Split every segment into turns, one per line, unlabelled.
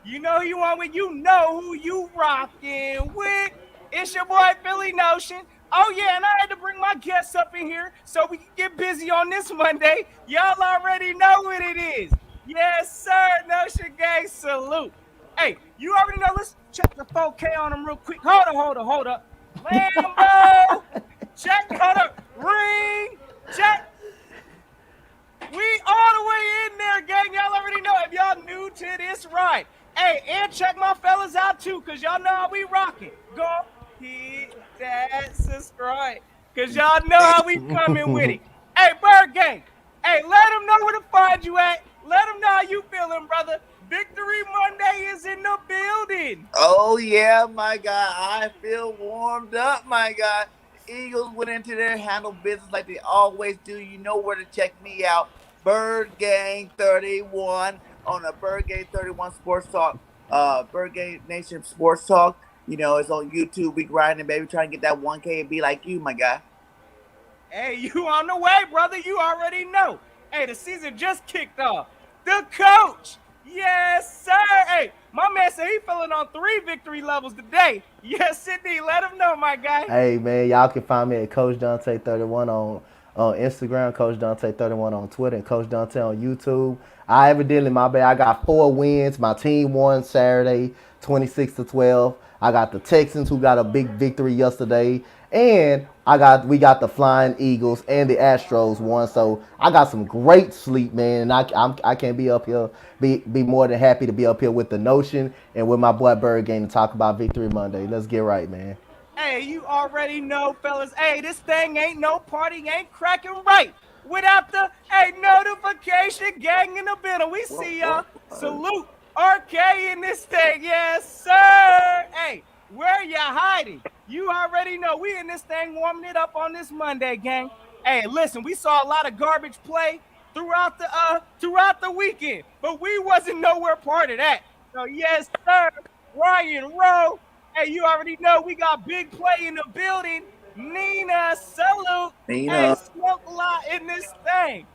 You know who you want with. You know who you rocking with. It's your boy Billy Notion. Oh yeah, and I had to bring my guests up in here so we can get busy on this Monday. Y'all already know what it is. Yes, sir. Notion Gang salute. Hey, you already know. Let's check the 4K on them real quick. Hold up. Lambo. Check. Hold up. Ring. Check. We all the way in there, gang. Y'all already know. If y'all new to this ride, hey, and check my fellas out too, cause y'all know how we rocking. Go hit that subscribe, cause y'all know how we coming with it. Hey, Birgang. Hey, let them know where to find you at. Let them know how you feeling, brother. Victory Monday is in the building.
Oh yeah, my God. I feel warmed up, my God. Eagles went into their handle business like they always do. You know where to check me out. Bird Gang 31 on the Bird Gang 31 Sports Talk. Bird Gang Nation Sports Talk. You know, it's on YouTube. We grinding, baby, trying to get that 1K and be like you, my guy.
Hey, you on the way, brother. You already know. Hey, the season just kicked off. The coach. Yes, sir. Hey, my man said he feeling on 3 victory levels today. Yes, indeed. Let him know, my guy.
Hey man, y'all can find me at Coach Donte 31 on Instagram, Coach Donte 31 on Twitter, and Coach Donte on YouTube. I evidently, my bad, I got 4 wins. My team won Saturday, 26-12. I got the Texans who got a big victory yesterday, and we got the Flying Eagles and the Astros won. So I got some great sleep, man. And I can't be up here, be more than happy to be up here with the Notion and with my boy Bird Game to talk about Victory Monday. Let's get right, man.
Hey, you already know, fellas. Hey, this thing ain't no party, ain't cracking right without the notification gang in the middle. We see y'all. Salute RK in this thing. Yes, sir. Hey, where you hiding? You already know. We in this thing warming it up on this Monday, gang. Hey, listen, we saw a lot of garbage play throughout the weekend, but we wasn't nowhere part of that. So yes, sir. Ryan Rowe. Hey, you already know we got big play in the building. Nina, salute. Hey,
Nina,
smoke a lot in this thing.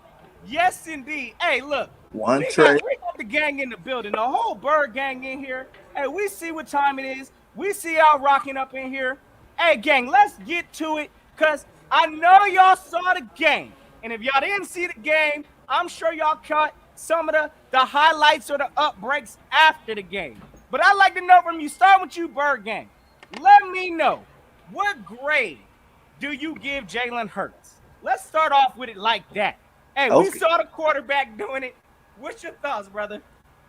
Yes, indeed. Hey, look,
one
we got
trade.
we got the gang in the building, the whole Bird gang in here. Hey, we see what time it is. We see y'all rocking up in here. Hey, gang, let's get to it, cause I know y'all saw the game, and if y'all didn't see the game, I'm sure y'all caught some of the highlights or the up breaks after the game. But I'd like to know from you, start with you, Bird Gang. Let me know, what grade do you give Jalen Hurts? Let's start off with it like that. Hey, we
Okay.
saw the quarterback doing it. What's your thoughts, brother?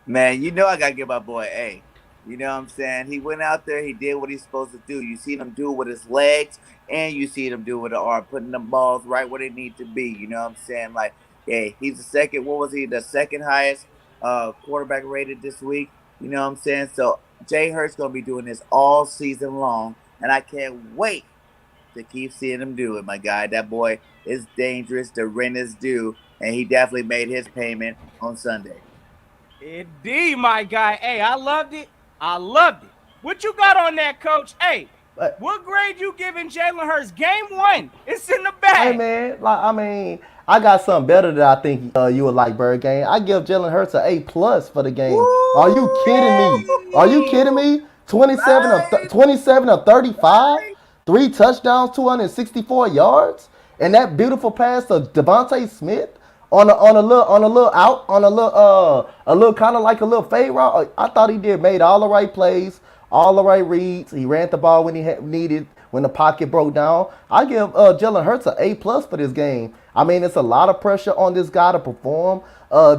Man, you know I gotta give my boy A. You know what I'm saying? He went out there, he did what he's supposed to do. You seen him do it with his legs, and you see him do it with the arm, putting them balls right where they need to be. You know what I'm saying? Like, hey, he's the second. What was he? The second highest quarterback rated this week. You know what I'm saying? So Jay Hurt's gonna be doing this all season long, and I can't wait to keep seeing him do it. My guy, that boy is dangerous. The rent is due, and he definitely made his payment on Sunday.
Indeed, my guy. Hey, I loved it. I loved it. What you got on that, coach? Hey,
But
what grade you giving Jalen Hurts? Game 1. It's in the
hey
bag.
man, like I mean, I got something better that I think you would like, Bird Game. I give Jalen Hurts an A+ for the game. Are you kidding me? Are you kidding
Hey,
me? 27 of 35,
right.
3 touchdowns, 264 yards, and that beautiful pass to Devontae Smith on a little kind of like a little fade route. I thought he made all the right plays, all the right reads. He ran the ball when he needed, when the pocket broke down. I give Jalen Hurts an A+ for this game. I mean, it's a lot of pressure on this guy to perform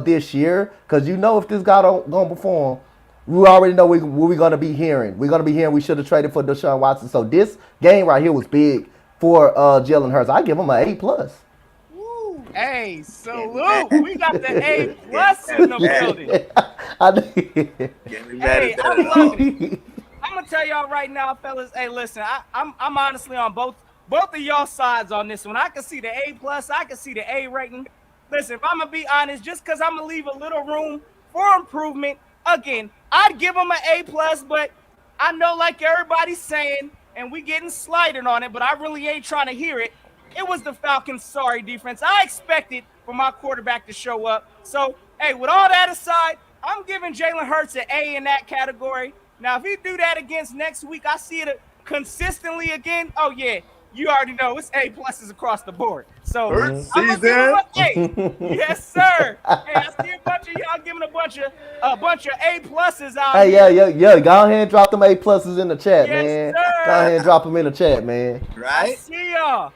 this year, because you know if this guy don't gonna perform, we already know what we're gonna be hearing. We're gonna be hearing we should have traded for Deshaun Watson. So this game right here was big for Jalen Hurts. I give him an A+.
Hey,
Can't be mad.
salute. We got the A
Can't
plus
be
in
mad
the
at that.
building.
Can't be mad
Hey,
at that
I'm
at all.
loving it. I'm gonna tell y'all right now, fellas. Hey, listen, I'm honestly on both of y'all sides on this one. I can see the A plus, I can see the A rating. Listen, if I'm gonna be honest, just because I'm gonna leave a little room for improvement, again, I'd give them an A plus, but I know like everybody's saying, and we getting slighted on it, but I really ain't trying to hear it. It was the Falcons' sorry defense. I expected for my quarterback to show up. So, hey, with all that aside, I'm giving Jalen Hurts an A in that category. Now, if he do that against next week, I see it consistently again. Oh yeah, you already know it's A pluses across the board. So
Hurt
I'm gonna give him
season.
an A. Yes, sir. Hey, I see a bunch of y'all giving a bunch of A pluses out
Hey, yeah,
here.
yeah, yeah. Go ahead and drop them A pluses in the chat,
Yes,
man. Go
sir.
ahead and drop them in the chat, man.
I
Right?
see y'all.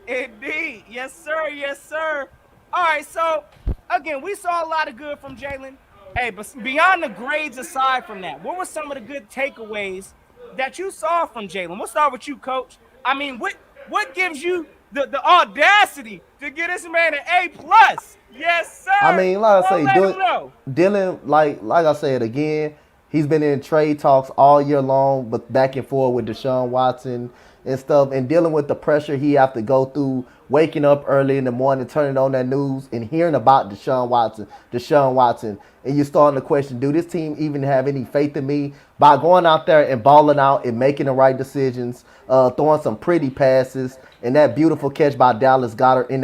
Indeed. Yes, sir. Yes, sir. All right. So, again, we saw a lot of good from Jalen. Hey, but beyond the grades aside from that, what were some of the good takeaways that you saw from Jalen? We'll start with you, Coach. I mean, what gives you the audacity to get this man an A plus? Yes,
I
sir.
mean, like I
Well,
say,
let him know.
Dylan, like I said again, he's been in trade talks all year long, but back and forth with Deshaun Watson and stuff, and dealing with the pressure he have to go through, waking up early in the morning, turning on that news, and hearing about Deshaun Watson, and you're starting to question, do this team even have any faith in me? By going out there and balling out and making the right decisions, throwing some pretty passes, and that beautiful catch by Dallas Goedert in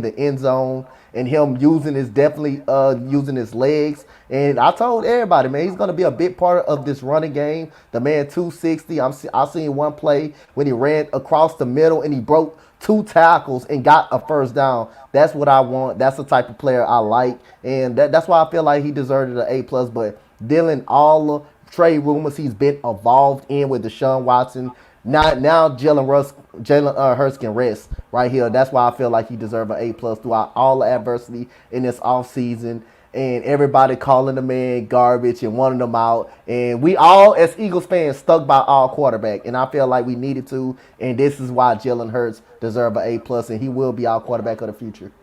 the end zone, and him using his legs. And I told everybody, man, he's gonna be a big part of this running game. The man 260. I seen one play when he ran across the middle and he broke two tackles and got a first down. That's what I want. That's the type of player I like, and that's why I feel like he deserved an A plus. But dealing all the trade rumors he's been involved in with Deshaun Watson. Now Jalen Hurts can rest right here. That's why I feel like he deserves an A plus throughout all the adversity in this offseason. And everybody calling the man garbage and wanting him out. And we all, as Eagles fans, stuck by our quarterback. And I feel like we needed to. And this is why Jalen Hurts deserves an A plus, and he will be our quarterback of the future.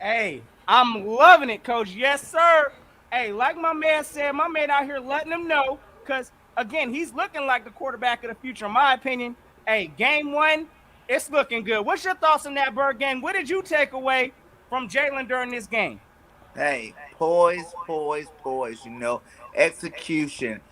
Hey, I'm loving it, Coach. Yes, sir. Hey, like my man said, my man out here letting them know, because again, he's looking like the quarterback of the future, in my opinion. Hey, game one, it's looking good. What's your thoughts on that, Birgang? What did you take away from Jalen during this game?
Hey, poise, poise, poise, execution,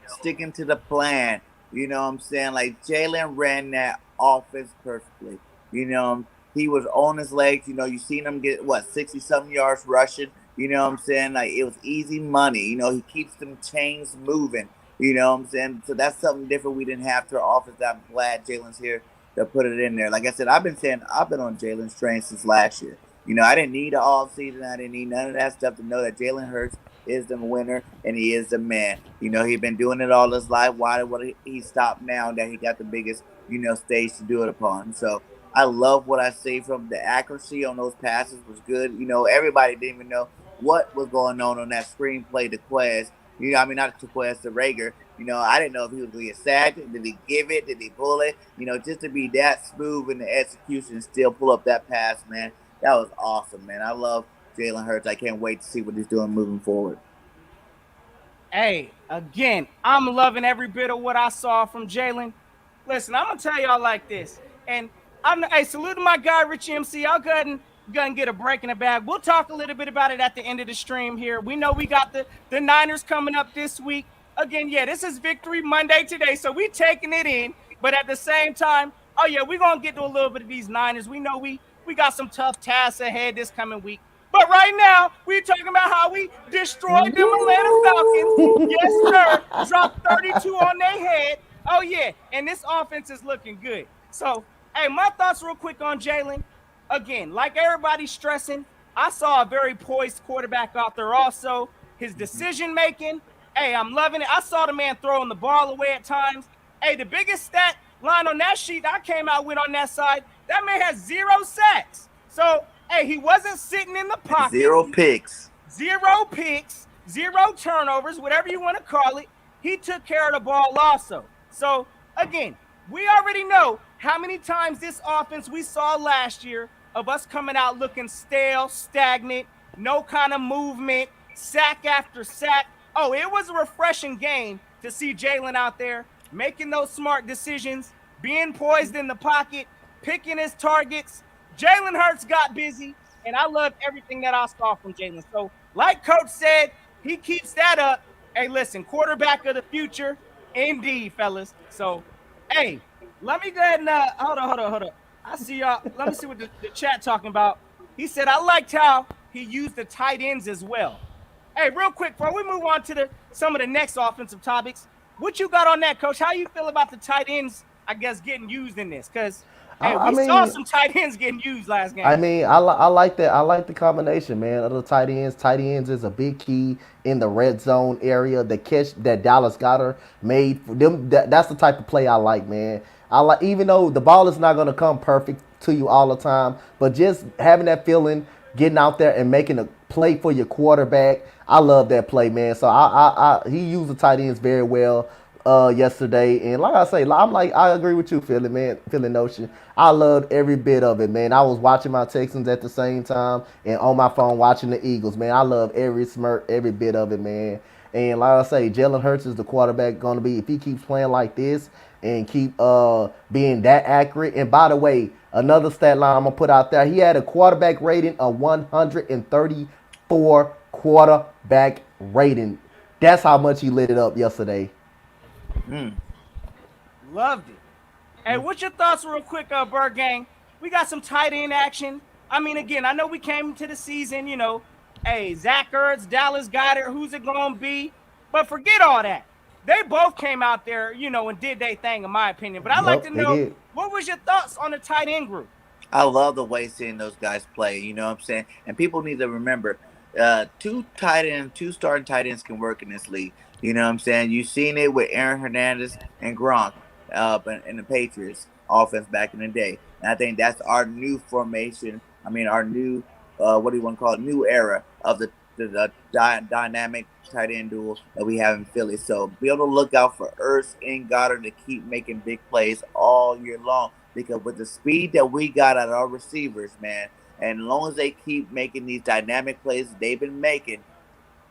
sticking to the plan. You know what I'm saying? Like Jalen ran that offense perfectly. He was on his legs. You seen him get, 60 something yards rushing. You know what I'm saying? Like it was easy money. He keeps them chains moving. You know what I'm saying? So that's something different we didn't have to our offense. I'm glad Jalen's here to put it in there. Like I said, I've been on Jalen's train since last year. I didn't need an off season. I didn't need none of that stuff to know that Jalen Hurts is the winner and he is the man. He's been doing it all his life. Why would he stop now that he got the biggest, stage to do it upon? So I love what I see from the accuracy on those passes was good. Everybody didn't even know what was going on that screenplay to Quez. Not to Quez, to Rager. I didn't know if he was going to get sacked. Did he give it? Did he pull it? Just to be that smooth in the execution and still pull up that pass, man. That was awesome, man. I love Jalen Hurts. I can't wait to see what he's doing moving forward.
Hey, again, I'm loving every bit of what I saw from Jalen. Listen, I'm gonna tell y'all like this, and hey, salute to my guy Richie MC. I'll go ahead and get a break in the bag. We'll talk a little bit about it at the end of the stream here. We know we got the Niners coming up this week. Again, yeah, this is Victory Monday today, so we taking it in, but at the same time, oh yeah, we're gonna get to a little bit of these Niners. We know we got some tough tasks ahead this coming week. But right now, we're talking about how we destroyed them Atlanta Falcons. Yes, sir. Dropped 32 on their head. Oh, yeah. And this offense is looking good. So, hey, my thoughts real quick on Jalen. Again, like everybody's stressing, I saw a very poised quarterback out there also. His decision making, hey, I'm loving it. I saw the man throwing the ball away at times. Hey, the biggest stat line on that sheet I came out with on that side, that man has 0 sacks. So, hey, he wasn't sitting in the pocket.
0 picks.
0 picks, 0 turnovers, whatever you want to call it. He took care of the ball also. So, again, we already know how many times this offense we saw last year of us coming out looking stale, stagnant, no kind of movement, sack after sack. Oh, it was a refreshing game to see Jalen out there making those smart decisions, being poised in the pocket, picking his targets. Jalen Hurts got busy, and I loved everything that I saw from Jalen. So, like Coach said, he keeps that up. Hey, listen, quarterback of the future, indeed, fellas. So, hey, let me go ahead and hold on. I see y'all. Let me see what the chat talking about. He said, I liked how he used the tight ends as well. Hey, real quick, before we move on to some of the next offensive topics, what you got on that, Coach? How you feel about the tight ends, I guess, getting used in this? Because, hey,
I
we saw
mean,
some tight ends getting used last
I
game.
mean, I like that. I like the combination, man, of the tight ends. Tight ends is a big key in the red zone area. The catch that Dallas Goddard made for them, that's the type of play I like, man. I like, even though the ball is not going to come perfect to you all the time, but just having that feeling, getting out there and making a play for your quarterback. I love that play, man. So he used the tight ends very well yesterday. And like I say, I agree with you, Philly, man, Philly Notion. I loved every bit of it, man. I was watching my Texans at the same time and on my phone watching the Eagles, man. I love every smirk, every bit of it, man. And like I say, Jalen Hurts is the quarterback going to be, if he keeps playing like this and keep being that accurate. And by the way, another stat line I'm going to put out there, he had a quarterback rating of 134 quarterback rating. That's how much he lit it up yesterday.
Mm.
Loved it. Hey, what's your thoughts, real quick, Birgang? We got some tight end action. I mean, again, I know we came to the season, hey, Zach Ertz, Dallas Goddard, who's it going to be? But forget all that. They both came out there, and did their thing, in my opinion. But I'd like to
Yep, they
know,
did.
what was your thoughts on the tight end group?
I love the way seeing those guys play. You know what I'm saying? And people need to remember, two starting tight ends can work in this league. You know what I'm saying? You've seen it with Aaron Hernandez and Gronk in the Patriots offense back in the day. And I think that's our new formation. I mean, our new, what do you want to call it? New era of the dynamic tight end duel that we have in Philly. So be able to look out for Ertz and Goddard to keep making big plays all year long. Because with the speed that we got out of our receivers, man, and as long as they keep making these dynamic plays that they've been making,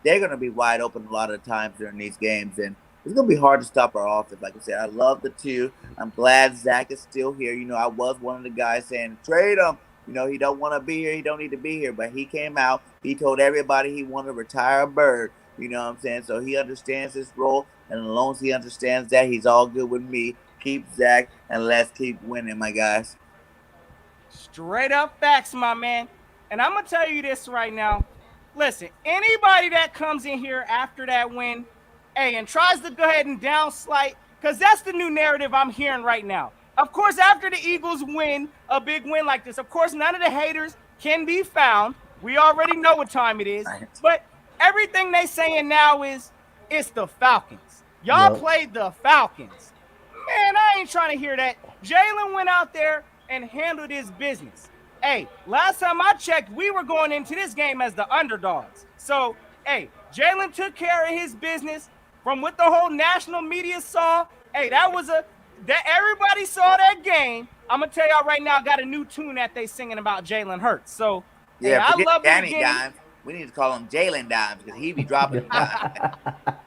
they're going to be wide open a lot of times during these games. And it's going to be hard to stop our offense. Like I said, I love the two. I'm glad Zach is still here. I was one of the guys saying, trade him. He don't want to be here. He don't need to be here. But he came out. He told everybody he wanted to retire a bird. You know what I'm saying? So he understands his role. And as long as he understands that, he's all good with me. Keep Zach, and let's keep winning, my guys.
Straight up facts, my man. And I'm going to tell you this right now. Listen, anybody that comes in here after that win, hey, and tries to go ahead and downslight, because that's the new narrative I'm hearing right now. Of course, after the Eagles win a big win like this, of course, none of the haters can be found. We already know what time it is. But everything they saying now is it's the Falcons. Y'all
Yep.
played the Falcons. Man, I ain't trying to hear that. Jalen went out there and handled his business. Hey, last time I checked, we were going into this game as the underdogs. So, hey, Jalen took care of his business from what the whole national media saw. Hey, that everybody saw that game. I'm gonna tell y'all right now, I got a new tune that they singing about Jalen Hurts. So, hey,
Yeah,
I
forget
love it
Danny
again.
Dimes. We need to call him Jalen Dimes because he be dropping them dimes.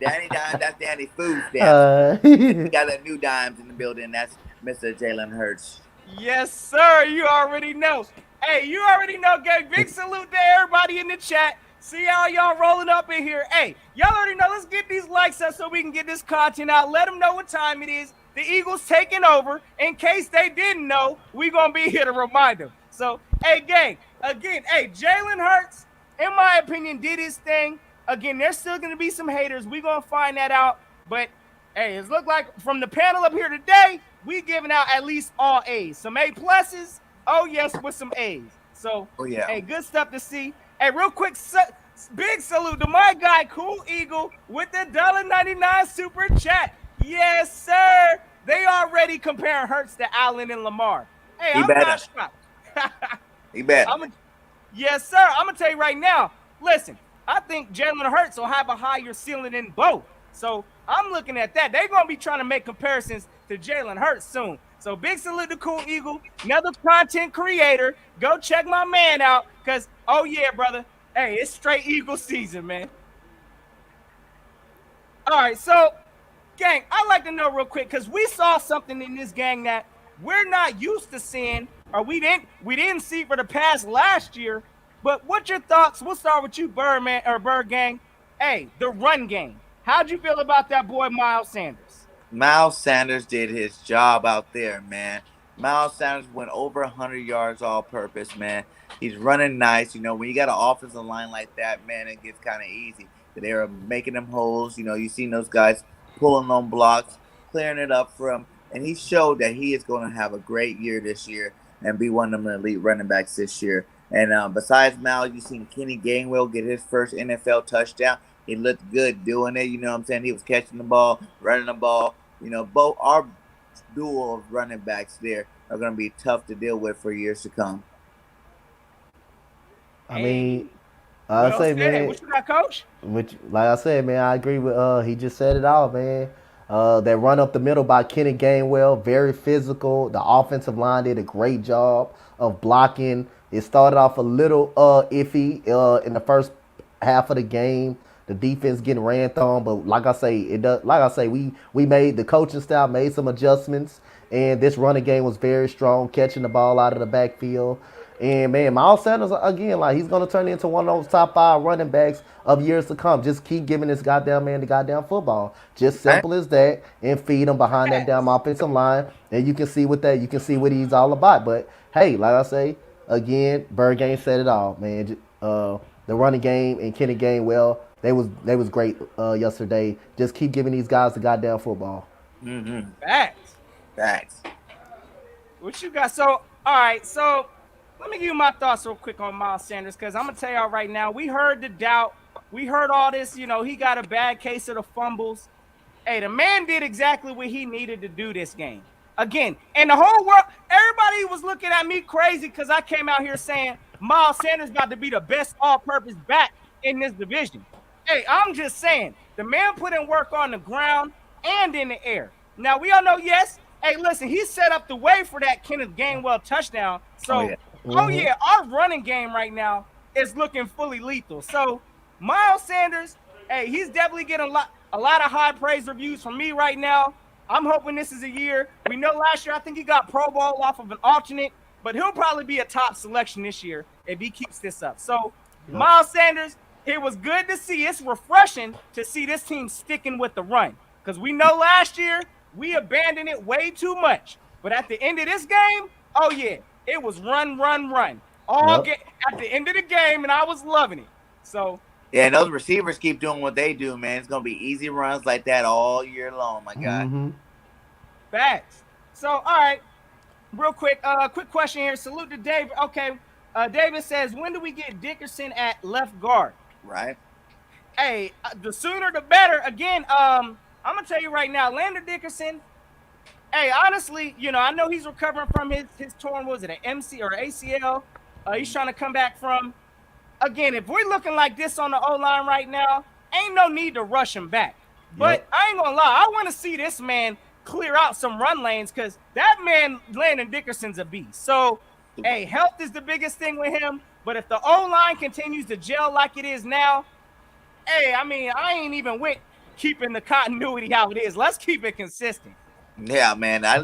Danny Dimes, that's Danny Food stamps.
Uh,
We got that new Dimes in the building. That's Mr. Jalen Hurts.
Yes, sir. You already know. Hey, you already know, gang. Big salute to everybody in the chat. See how y'all rolling up in here. Hey, y'all already know. Let's get these likes up so we can get this content out. Let them know what time it is. The Eagles taking over. In case they didn't know, we going to be here to remind them. So, hey, gang, again, hey, Jalen Hurts, in my opinion, did his thing. Again, there's still going to be some haters. We going to find that out. But, hey, it looked like from the panel up here today, we giving out at least all A's. Some A pluses, oh yes, with some A's. So,
Oh, yeah.
hey, good stuff to see. Hey, real quick, big salute to my guy, Cool Eagle, with the $1.99 super chat. Yes, sir. They already comparing Hurts to Allen and Lamar. Hey,
He
I'm
better.
not shocked.
He better.
Yes, sir. I'm going to tell you right now. Listen, I think Jalen Hurts will have a higher ceiling than both. So I'm looking at that. They're going to be trying to make comparisons to Jalen Hurts soon. So big salute to Cool Eagle, another content creator. Go check my man out because, oh, yeah, brother. Hey, it's straight Eagle season, man. All right, so, gang, I'd like to know real quick because we saw something in this gang that we're not used to seeing, or we didn't see for the past last year. But what's your thoughts? We'll start with you, Birdman or Bird Gang. Hey, the run game. How'd you feel about that boy Miles Sanders?
Miles Sanders did his job out there, man. Miles Sanders went over 100 yards all purpose, man. He's running nice. When you got an offensive line like that, man, it gets kind of easy. They are making them holes. You seen those guys pulling on blocks, clearing it up for him, and he showed that he is going to have a great year this year and be one of the elite running backs this year. And besides Mal, you seen Kenny Gainwell get his first NFL touchdown. He looked good doing it. You know what I'm saying? He was catching the ball, running the ball. Both our duo of running backs there are going to be tough to deal with for years to come.
I mean,
Hey,
I
well
say,
said.
man,
What you got, Coach?
which, like I said, man, I agree with. He just said it all, man. That run up the middle by Kenny Gainwell, very physical. The offensive line did a great job of blocking. It started off a little iffy in the first half of the game. The defense getting ran through, but like I say, it does. Like I say, we made the coaching staff made some adjustments, and this running game was very strong, catching the ball out of the backfield. And man, Miles Sanders again, like he's gonna turn into one of those top 5 running backs of years to come. Just keep giving this goddamn man the goddamn football. Just
Right?
simple as that, and feed him behind that damn
Facts.
offensive line, and you can see what that you can see what he's all about. But hey, like I say again, Birgang said it all, man. The running game and Kenny Gainwell, they was great yesterday. Just keep giving these guys the goddamn football.
Mm-hmm.
Facts.
Facts.
What you got? So, all right. So, let me give you my thoughts real quick on Miles Sanders because I'm gonna tell y'all right now. We heard the doubt. We heard all this. He got a bad case of the fumbles. Hey, the man did exactly what he needed to do this game. Again, and the whole world, everybody was looking at me crazy because I came out here saying Miles Sanders about to be the best all-purpose back in this division. Hey, I'm just saying, the man put in work on the ground and in the air. Now, we all know, yes, hey, listen, he set up the way for that Kenneth Gainwell touchdown.
Oh
So,
yeah.
Mm-hmm.
our running game right now is looking fully lethal. So, Miles Sanders, hey, he's definitely getting a lot of high praise reviews from me right now. I'm hoping this is a year. We know last year I think he got Pro Bowl off of an alternate, but he'll probably be a top selection this year if he keeps this up. So,
Yep.
Miles Sanders, it was good to see. It's refreshing to see this team sticking with the run because we know last year we abandoned it way too much. But at the end of this game, oh yeah, it was run, run, run all
Yep.
get at the end of the game, and I was loving it. So
Yeah, and those receivers keep doing what they do, man. It's gonna be easy runs like that all year long, my guy.
Mm-hmm.
facts. So all right, real quick question here. Salute to David. Okay, David says, when do we get Dickerson at left guard?
Right?
Hey, the sooner the better. Again, I'm gonna tell you right now, Lander Dickerson. Hey, honestly, I know he's recovering from his torn, was it an MC or ACL? He's trying to come back from. Again, if we're looking like this on the O line right now, ain't no need to rush him back. But
Yep.
I ain't gonna lie, I want to see this man clear out some run lanes because that man, Landon Dickerson's a beast. So, hey, health is the biggest thing with him. But if the O line continues to gel like it is now, hey, I mean, I ain't even with keeping the continuity how it is. Let's keep it consistent.
Yeah, man. I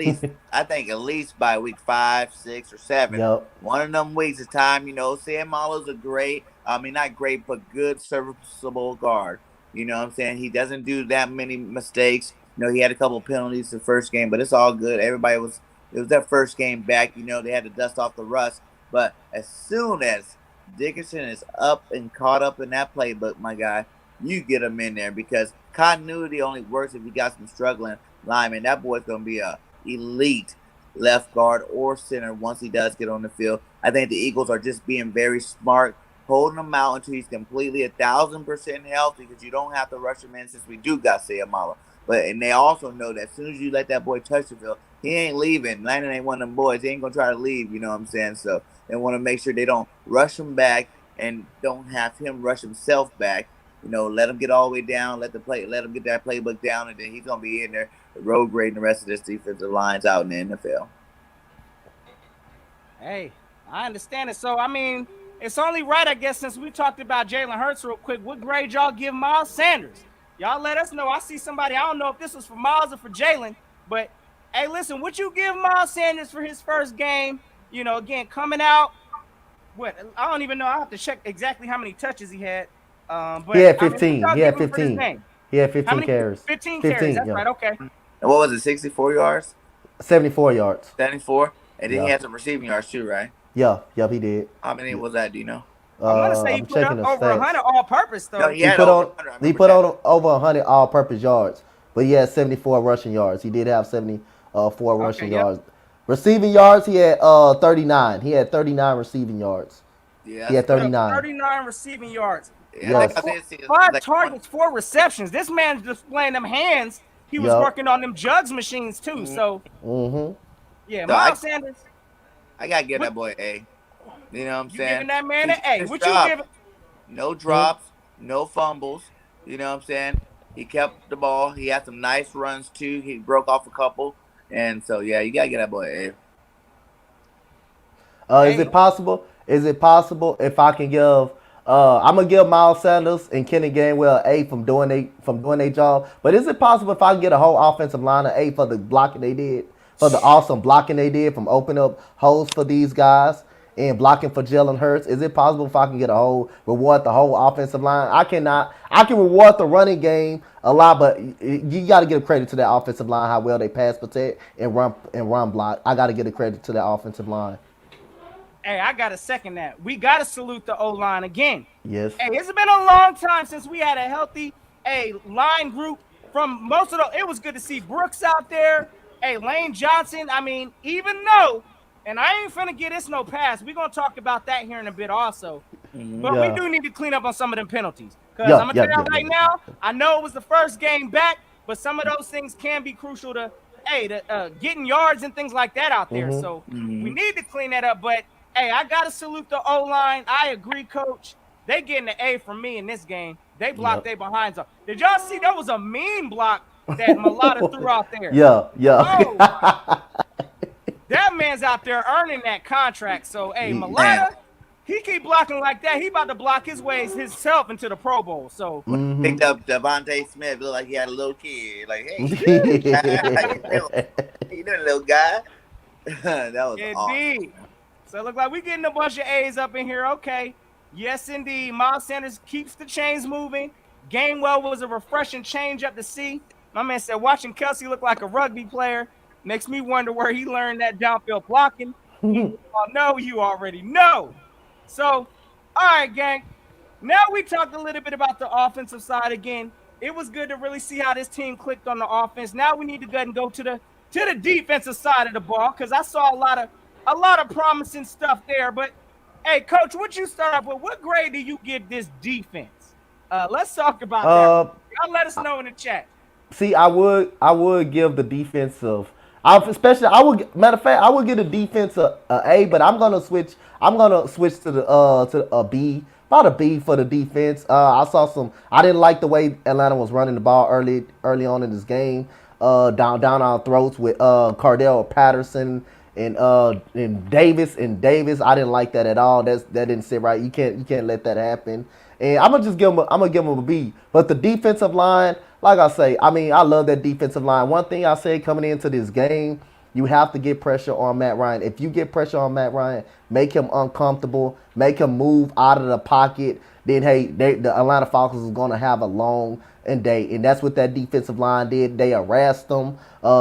think at least by week 5, 6, or 7,
Yep.
one of them weeks is time. Sam Marlowe's a great, I mean not great, but good serviceable guard. You know what I'm saying? He doesn't do that many mistakes. He had a couple of penalties the first game, but it's all good. It was their first game back. They had to dust off the rust. But as soon as Dickerson is up and caught up in that playbook, my guy, you get him in there because continuity only works if you got some struggling linemen. That boy's going to be a elite left guard or center once he does get on the field. I think the Eagles are just being very smart, holding him out until he's completely 1,000% healthy because you don't have to rush him in since we do got Sayamala. And they also know that as soon as you let that boy touch the field, he ain't leaving. Landon ain't one of them boys. He ain't going to try to leave, you know what I'm saying? So they want to make sure they don't rush him back and don't have him rush himself back. Let him get all the way down, let him get that playbook down, and then he's going to be in there road grading the rest of this defensive lines out in the NFL.
Hey, I understand it. So, I mean, it's only right, I guess, since we talked about Jalen Hurts real quick, what grade y'all give Miles Sanders? Y'all let us know. I see somebody, I don't know if this was for Miles or for Jalen, but, hey, listen, what you give Miles Sanders for his first game? Again, coming out, I don't even know. I have to check exactly how many touches he had. But
He had
I mean, what
15.
y'all
He had
give him for this
15.
game?
He had
How
15
many?
carries.
15 carries.
15,
That's
yeah.
right. Okay.
And what was it, 64 yards?
74 yards.
74? And then he
Yeah.
had some receiving yards too, right?
Yeah. Yep, he did.
How many was that, do you know?
I want to say he
I'm
put
checking
up
the
over 100
stats.
all-purpose
No,
though.
he
He
had
put
over
on
100. I
he
remember
put
checking.
on over 100 all-purpose yards, but he had 74 rushing yards. He did have 74
Okay,
rushing
yep.
yards. Receiving yards, he had 39. He had 39 receiving yards.
Yeah,
He
that's
had
Put
crazy.
up
39.
39 receiving yards.
Yeah, I think I
Yes.
did see it. It's
Five
like 20.
targets, 4 receptions. This man's displaying them hands. He was
Yup.
working on them jugs machines too.
Mhm.
So
Mm-hmm.
yeah,
So
Miles Sanders,
I gotta give
what
that boy A. You know what I'm
you
saying?
giving that man
He
an
did
A?
his
What you
job.
giving?
No drops, no fumbles. You know what I'm saying? He kept the ball. He had some nice runs too. He broke off a couple. And so yeah, you gotta get that boy A.
Is
Hey,
it possible? Is it possible if I can give? I'm gonna give Miles Sanders and Kenny Gainwell an A from doing their job. But is it possible if I can get a whole offensive line an A for the blocking they did, for the awesome blocking they did from opening up holes for these guys and blocking for Jalen Hurts? Is it possible if I can get a whole reward the whole offensive line? I cannot. I can reward the running game a lot, but you got to give credit to that offensive line how well they pass protect and run block. I got to give the credit to that offensive line.
hey, I gotta second that. We gotta salute the O line again.
Yes.
Hey, it's been a long time since we had a healthy line group from most of the. It was good to see Brooks out there. Hey, Lane Johnson. I mean, even though, and I ain't finna get this no pass. We're gonna talk about that here in a bit also.
Mm-hmm.
But we
Yeah.
do need to clean up on some of them penalties. Because I'm
Yeah.
gonna tell
Yeah.
you
Yeah.
right
Yeah.
now, I know it was the first game back, but some of those things can be crucial to getting yards and things like that out there.
Mm-hmm.
So we
Mm-hmm.
need to clean that up. But hey, I gotta salute the O line. I agree, coach. They getting an A from me in this game. They blocked
Yep.
their behinds up. Did y'all see that was a mean block that Mulata threw out there?
Yeah.
Oh my,
Yeah.
that man's out there earning that contract. So hey,
Man,
Mulata, he keep blocking like that. He about to block his ways himself into the Pro Bowl. So
when he
Mm-hmm.
picked up Devontae Smith, it looked like he had a little kid. Like, hey, how you doing, little guy? That was awesome,
indeed.
man.
So it look like we getting a bunch of A's up in here. Okay. Yes, indeed. Miles Sanders keeps the chains moving. Gainwell was a refreshing change up to see. My man said watching Kelsey look like a rugby player makes me wonder where he learned that downfield blocking. You all know, you already know. So, all right, gang. Now we talked a little bit about the offensive side again. It was good to really see how this team clicked on the offense. Now we need to go and go to the defensive side of the ball because I saw a lot of promising stuff there. But hey, coach, what you start off with? What grade do you give this defense? Let's talk about that.
uh,
Y'all let us know in the chat.
See, I would give the defensive. I would matter of fact, I would give the defense a A, but I'm gonna switch to a B, about a B for the defense. I didn't like the way Atlanta was running the ball early on in this game. Down our throats with Cardell Patterson and Davis. I didn't like that at all. That didn't sit right. You can't let that happen. And I'm gonna give him a B. But the defensive line, like I say, I mean, I love that defensive line. One thing I said coming into this game, you have to get pressure on Matt Ryan. If you get pressure on Matt Ryan, make him uncomfortable, make him move out of the pocket, then hey, the Atlanta Falcons is gonna have a long day, and that's what that defensive line did. They harassed them.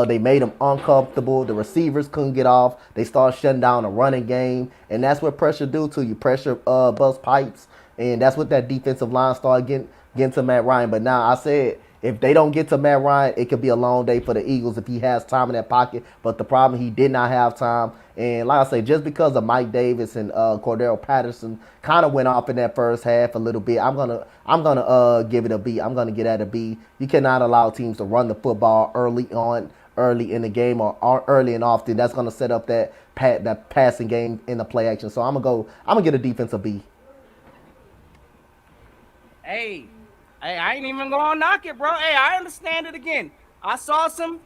They made them uncomfortable. The receivers couldn't get off. They started shutting down the running game, and that's what pressure do to you. Pressure bust pipes, and that's what that defensive line started getting to Matt Ryan. But now I said, if they don't get to Matt Ryan, it could be a long day for the Eagles if he has time in that pocket. But the problem, he did not have time. And like I say, just because of Mike Davis and Cordell Patterson kind of went off in that first half a little bit, I'm gonna give it a B. I'm gonna get at a B. You cannot allow teams to run the football early in the game or early and often. That's gonna set up that passing game in the play action. So I'm gonna get a defensive B.
Hey, I ain't even gonna knock it, bro. Hey, I understand it again. I saw some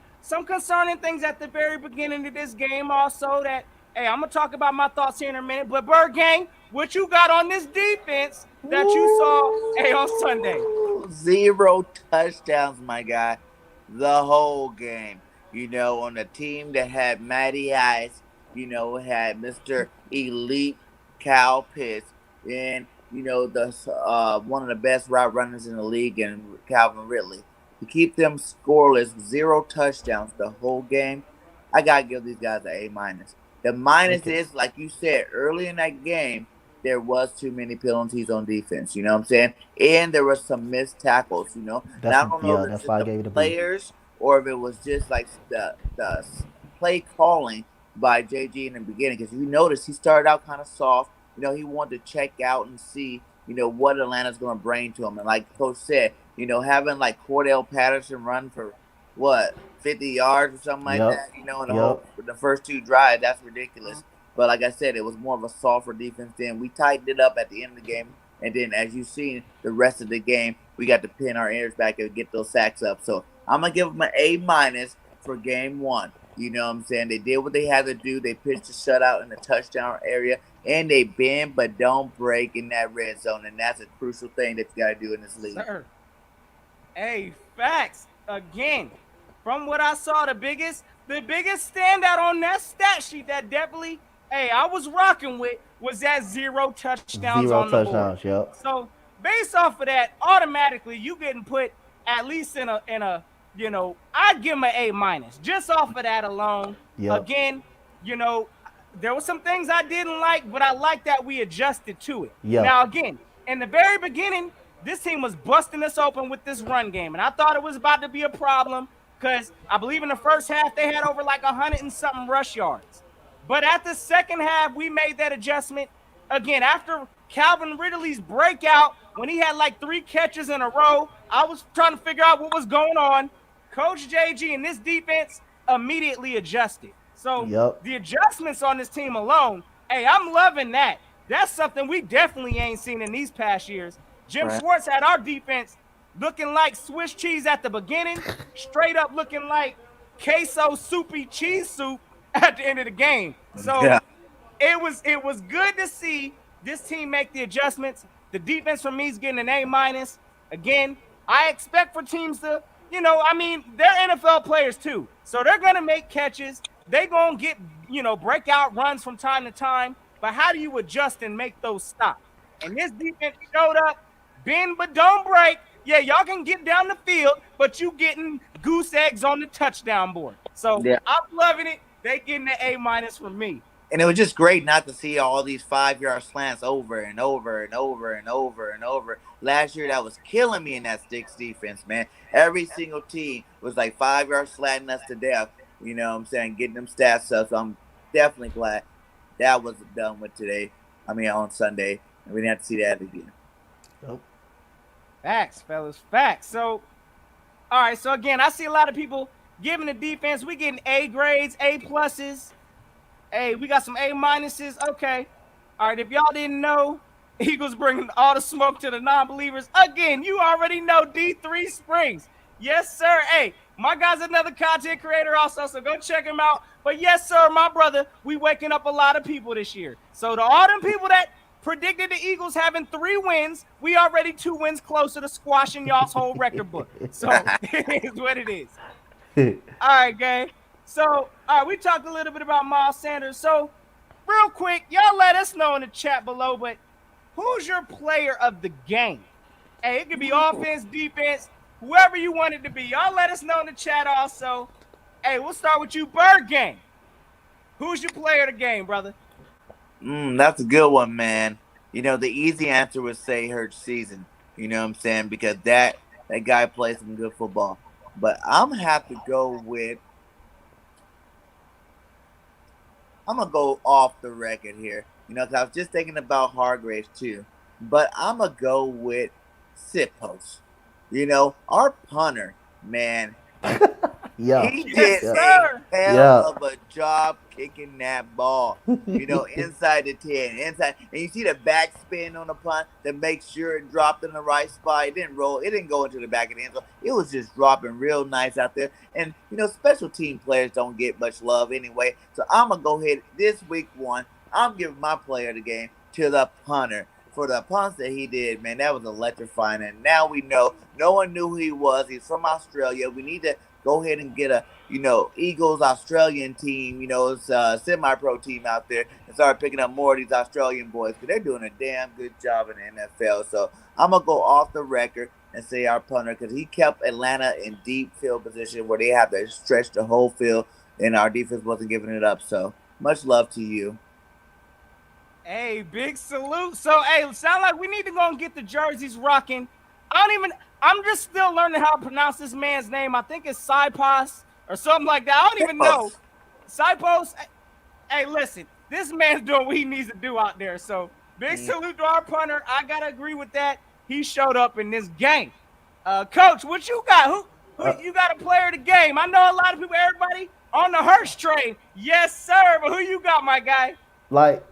concerning things at the very beginning of this game also that hey, I'm gonna talk about my thoughts here in a minute. But Birgang, what you got on this defense that you saw hey on Sunday?
Ooh, zero touchdowns, my guy, the whole game. You know, on a team that had Matty Ice, had Mr. Elite Cal Pitts, and the one of the best route runners in the league, and Calvin Ridley. To keep them scoreless, zero touchdowns the whole game, I gotta give these guys an A minus. The minus
Okay.
is, like you said early in that game, there was too many penalties on defense. You know what I'm saying? And there were some missed tackles. You know, and
That's
I don't know
yeah.
if it's
That's
just
why I
the
gave it a B.
players or if it was just like the play calling by JG in the beginning. Because you notice he started out kind of soft. You know, he wanted to check out and see, what Atlanta's going to bring to him. And like Coach said, having like Cordell Patterson run for what 50 yards or something like
Yep.
that, in
Yep.
the first two drives, that's ridiculous. But like I said, it was more of a softer defense. Then we tightened it up at the end of the game, and then as you've seen the rest of the game, we got to pin our ears back and get those sacks up. So I'm gonna give them an A- for game one. You know what I'm saying? They did what they had to do. They pitched a shutout in the touchdown area, and they bend but don't break in that red zone, and that's a crucial thing that you got to do in this league.
Sir. Hey, facts. Again, from what I saw, the biggest standout on that stat sheet that definitely, hey, I was rocking with was that 0 touchdowns
Zero
on the board.
touchdowns. Yep.
So based off of that, automatically you getting put at least in a I'd give him an A- just off of that alone.
Yep.
Again, you know, there were some things I didn't like, but I like that we adjusted to it.
Yep.
Now again, in the very beginning, this team was busting us open with this run game, and I thought it was about to be a problem because I believe in the first half they had over like 100 and something rush yards. But at the second half, we made that adjustment. Again, after Calvin Ridley's breakout, when he had like 3 catches in a row, I was trying to figure out what was going on. Coach JG and this defense immediately adjusted. So
Yep.
the adjustments on this team alone, hey, I'm loving that. That's something we definitely ain't seen in these past years. Jim
Right.
Schwartz had our defense looking like Swiss cheese at the beginning, straight up looking like queso soupy cheese soup at the end of the game. So
Yeah.
it was good to see this team make the adjustments. The defense for me is getting an A-. Again, I expect for teams to, they're NFL players too. So they're gonna make catches. They're gonna get, breakout runs from time to time. But how do you adjust and make those stops? And this defense showed up, bend but don't break. Yeah, y'all can get down the field, but you getting goose eggs on the touchdown board. So
Yeah.
I'm loving it. They getting an A- from me.
And it was just great not to see all these 5 yard slants over and over and over and over and over. Last year, that was killing me in that Sticks defense, man. Every single team was like 5 yard slanting us to death. You know what I'm saying? Getting them stats up. So I'm definitely glad that was done with today. I mean, on Sunday. And we didn't have to see that again.
Nope.
Facts, fellas, facts. So, all right. So again, I see a lot of people giving the defense. We getting A grades, A pluses. Hey, we got some A-. Okay. All right. If y'all didn't know, Eagles bringing all the smoke to the non-believers. Again, you already know D3 Springs. Yes, sir. Hey, my guy's another content creator also, so go check him out. But yes, sir, my brother, we waking up a lot of people this year. So to all them people that predicted the Eagles having 3 wins, we already 2 wins closer to squashing y'all's whole record book. So it is what it is. All right, gang. So, all right, we talked a little bit about Miles Sanders. So, real quick, y'all let us know in the chat below, but who's your player of the game? Hey, it could be offense, defense, whoever you want it to be. Y'all let us know in the chat also. Hey, we'll start with you, Birgang. Who's your player of the game, brother?
That's a good one, man. The easy answer would say Hurt Season. You know what I'm saying? Because that guy plays some good football. But I'm going to have to go with – I'm going to go off the record here. Because I was just thinking about Hargraves too. But I'm going to go with Sipos. Our punter, man.
Yeah.
He
Yes,
did
sir.
a hell of a job kicking that ball, inside the 10, inside. And you see the backspin on the punt to make sure it dropped in the right spot. It didn't roll. It didn't go into the back of the end zone. It was just dropping real nice out there. And, special team players don't get much love anyway. So I'm going to go ahead this week 1. I'm giving my player of the game to the punter. For the punts that he did, man, that was electrifying. And now we know. No one knew who he was. He's from Australia. We need to go ahead and get a, Eagles Australian team, it's a semi-pro team out there, and start picking up more of these Australian boys because they're doing a damn good job in the NFL. So I'm going to go off the record and say our punter because he kept Atlanta in deep field position where they have to stretch the whole field, and our defense wasn't giving it up. So much love to you.
Hey, big salute. So, hey, sound like we need to go and get the jerseys rocking. I don't even. I'm just still learning how to pronounce this man's name. I think it's Sipos or something like that. I don't even know. Sipos. Hey, listen, this man's doing what he needs to do out there. So, big salute to our punter. I gotta agree with that. He showed up in this game. Coach, what you got? Who you got a player of the game? I know a lot of people, everybody on the Hurst train. Yes, sir. But who you got, my guy?
Like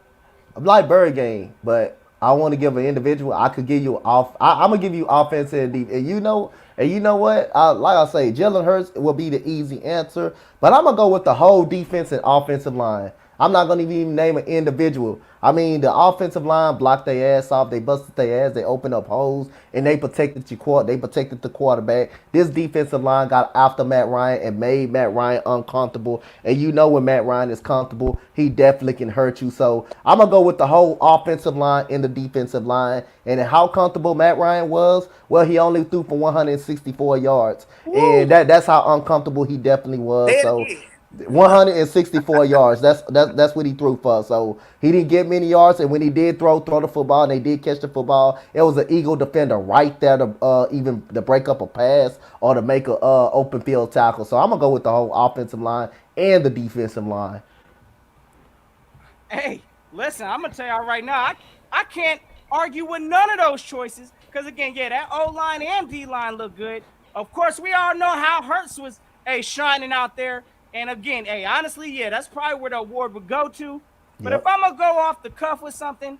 I'm like Birgang, but I want to give an individual. I could give you off. I'm gonna give you offense and defense. And you know what? Like I say, Jalen Hurts will be the easy answer, but I'm gonna go with the whole defense and offensive line. I'm not gonna even name an individual. I mean, the offensive line blocked their ass off. They busted their ass. They opened up holes and they protected They protected the quarterback. This defensive line got after Matt Ryan and made Matt Ryan uncomfortable. And you know when Matt Ryan is comfortable, he definitely can hurt you. So I'm gonna go with the whole offensive line and the defensive line. And how comfortable Matt Ryan was, well, he only threw for 164 yards, and that's how uncomfortable he definitely was. So 164 yards. That's what he threw for. So he didn't get many yards, and when he did throw the football, and they did catch the football, it was an Eagle defender right there to even to break up a pass or to make a open field tackle. So I'm gonna go with the whole offensive line and the defensive line.
Hey, listen, I'm gonna tell y'all right now, I can't argue with none of those choices. Because again, yeah, that O line and D line look good. Of course, we all know how Hurts was shining out there. And again, hey, honestly, yeah, that's probably where the award would go to. But if
Yep.
I'm gonna go off the cuff with something,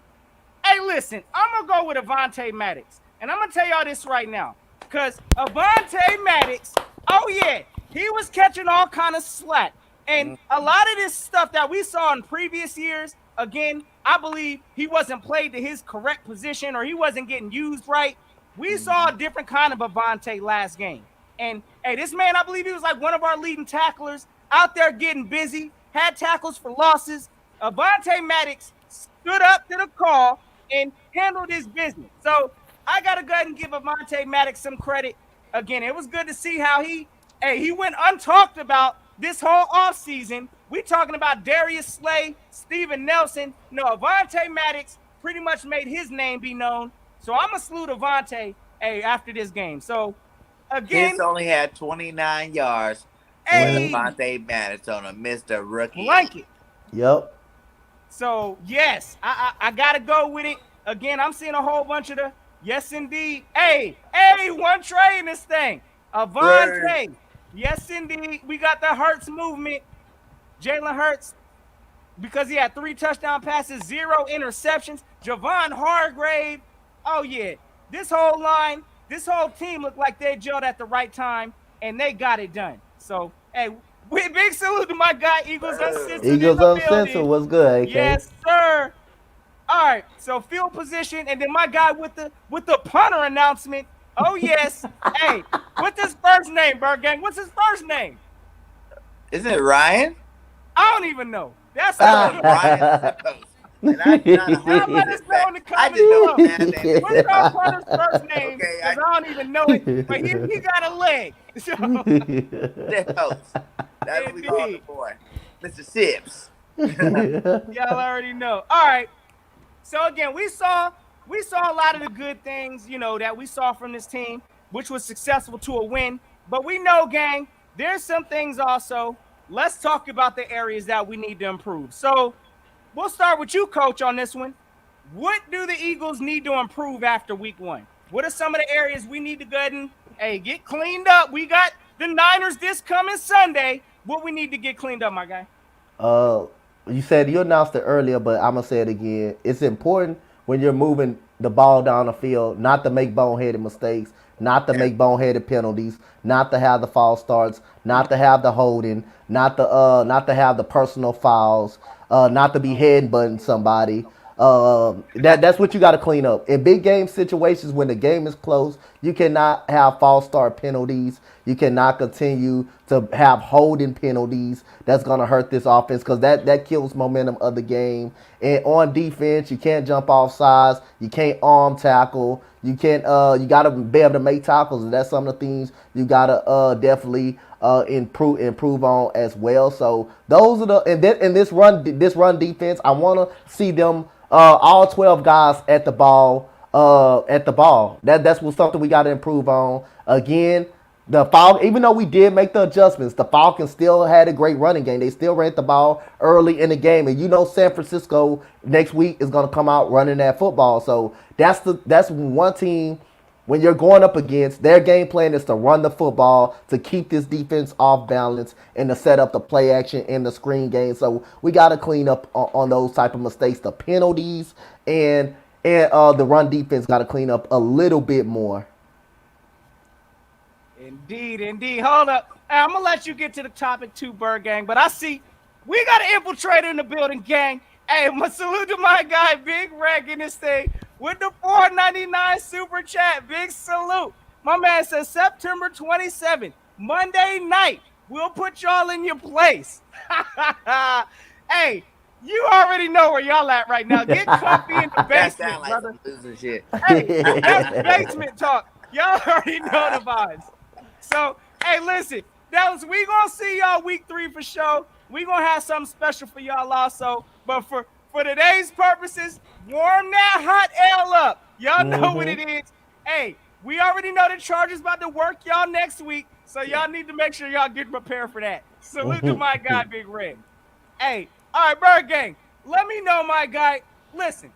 hey, listen, I'm gonna go with Avonte Maddox. And I'm gonna tell y'all this right now. Because Avonte Maddox, oh yeah, he was catching all kind of slack. And a lot of this stuff that we saw in previous years, again, I believe he wasn't played to his correct position or he wasn't getting used right. We saw a different kind of Avonte last game. And hey, this man, I believe he was like one of our leading tacklers out there getting busy, had tackles for losses. Avonte Maddox stood up to the call and handled his business. So I gotta go ahead and give Avonte Maddox some credit. Again, it was good to see how he went untalked about this whole offseason. We talking about Darius Slay, Steven Nelson. No, Avonte Maddox pretty much made his name be known. So I'm gonna salute Avonte after this game. So again,
Kids only had 29 yards with
hey,
Devontae Maddox on a Mr. Rookie.
blanket.
Yep.
So yes, I gotta go with it. Again, I'm seeing a whole bunch of the yes indeed. Hey, one tray in this thing. Avonte. Yes indeed. We got the Hurts movement. Jalen Hurts, because he had 3 touchdown passes, 0 interceptions. Javon Hargrave. Oh yeah. This whole line, this whole team looked like they gelled at the right time and they got it done. So hey, big salute to my guy Eagles Uncensored in
Eagles
the
Uncensored
building.
was good, AK.
Yes, sir. All right, so field position, and then my guy with the punter announcement. Oh yes, hey, what's his first name, Birgang? What's his first name?
Isn't it Ryan?
I don't even know. That's
Ryan
all.
Sippos. And I did not
Y'all
hold
let
you
us know
back.
in the
I
comments
just know
below.
the man's name.
What's our punter's first name?
Okay,
Because I don't even know it, but he got a leg. So,
Sippos. That's what we call the
Indeed.
boy. Mr. Sips.
y'all already know. All right. So again, we saw a lot of the good things, that we saw from this team, which was successful to a win. But we know, gang, there's some things also. Let's talk about the areas that we need to improve. So we'll start with you, Coach, on this one. What do the Eagles need to improve after week 1? What are some of the areas we need to go ahead and get cleaned up? We got the Niners this coming Sunday. What we need to get cleaned up, my guy?
You said you announced it earlier, but I'm gonna say it again. It's important when you're moving the ball down the field not to make boneheaded mistakes, not to make boneheaded penalties, not to have the false starts, not to have the holding, not to have the personal fouls, not to be headbutting somebody. That's what you got to clean up in big game situations when the game is close. You cannot have false start penalties. You cannot continue to have holding penalties. That's gonna hurt this offense because that kills momentum of the game. And on defense, you can't jump off sides. You can't arm tackle. You can't. You gotta be able to make tackles. And that's some of the things you gotta definitely improve on as well. So those are the and this run defense. I want to see them all 12 guys at the ball. That's what something we got to improve on. Again, the Falcons, even though we did make the adjustments, the Falcons still had a great running game. They still ran the ball early in the game, and San Francisco next week is going to come out running that football. So that's one team when you're going up against their game plan is to run the football to keep this defense off balance and to set up the play action in the screen game. So we got to clean up on those type of mistakes, the penalties and the run defense got to clean up a little bit more.
Indeed, indeed. Hold up. Hey, I'm going to let you get to the topic too, Birgang, but I see we got an infiltrator in the building, gang. Hey, salute to my guy, Big Reg in this thing with the $4.99 super chat. Big salute. My man says September 27th, Monday night. We'll put y'all in your place. Hey, you already know where y'all at right now. Get comfy in the basement,
like
brother.
Some shit.
Hey, that's basement talk. Y'all already know the vibes. So, hey, listen, we gonna see y'all week 3 for sure. We gonna have something special for y'all also. But for today's purposes, warm that hot ale up. Y'all know what it is. Hey, we already know the Chargers about to work y'all next week, so y'all need to make sure y'all get prepared for that. Salute to my guy, Big Red. Hey, all right, Bird Gang, let me know, my guy. Listen,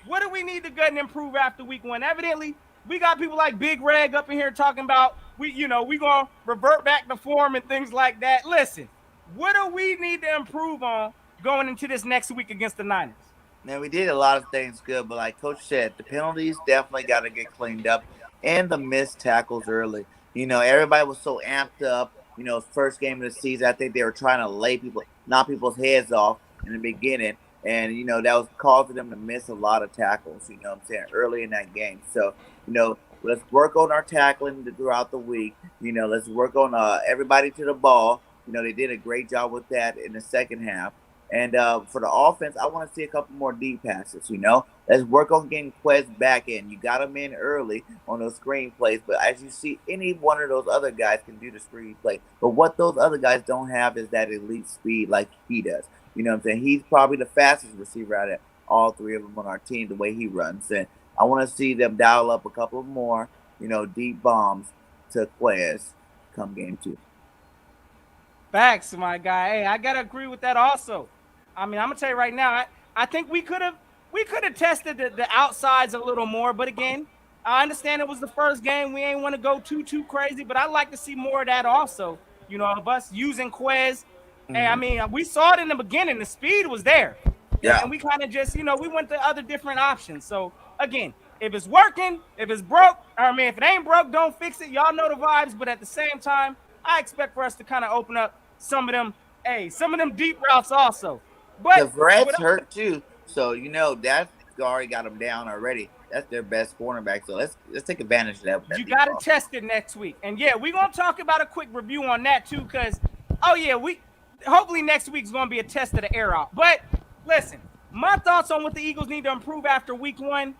what do we need to get and improve after week 1? Evidently, we got people like Big Reg up in here talking about we gonna revert back to form and things like that. Listen, what do we need to improve on going into this next week against the Niners?
Now, we did a lot of things good, but like Coach said, the penalties definitely got to get cleaned up and the missed tackles early. Everybody was so amped up. First game of the season, I think they were trying to knock people's heads off in the beginning. And, that was causing them to miss a lot of tackles, early in that game. So, let's work on our tackling throughout the week. Let's work on everybody to the ball. They did a great job with that in the second half. And for the offense, I want to see a couple more deep passes, Let's work on getting Quez back in. You got him in early on those screen plays. But as you see, any one of those other guys can do the screen play. But what those other guys don't have is that elite speed like he does. You know what I'm saying? He's probably the fastest receiver out of all 3 of them on our team, the way he runs. And I want to see them dial up a couple more, deep bombs to Quez come game 2.
Facts, my guy. Hey, I gotta agree with that also. I mean, I'm gonna tell you right now, I think we could have tested the outsides a little more. But again, I understand it was the first game. We ain't want to go too crazy, but I'd like to see more of that also. Of us using Quez. Hey, I mean, we saw it in the beginning. The speed was there.
Yeah.
And we kind of just, we went to other different options. So again, if it's working, if it's broke, if it ain't broke, don't fix it. Y'all know the vibes. But at the same time, I expect for us to kind of open up some of them deep routes also. But
the Red's hurt too, so that's already got them down already. That's their best cornerback. So let's take advantage of that.
You got to test it next week, and yeah, we're gonna talk about a quick review on that too, because hopefully next week's gonna be a test of the air out. But listen, my thoughts on what the Eagles need to improve after week 1,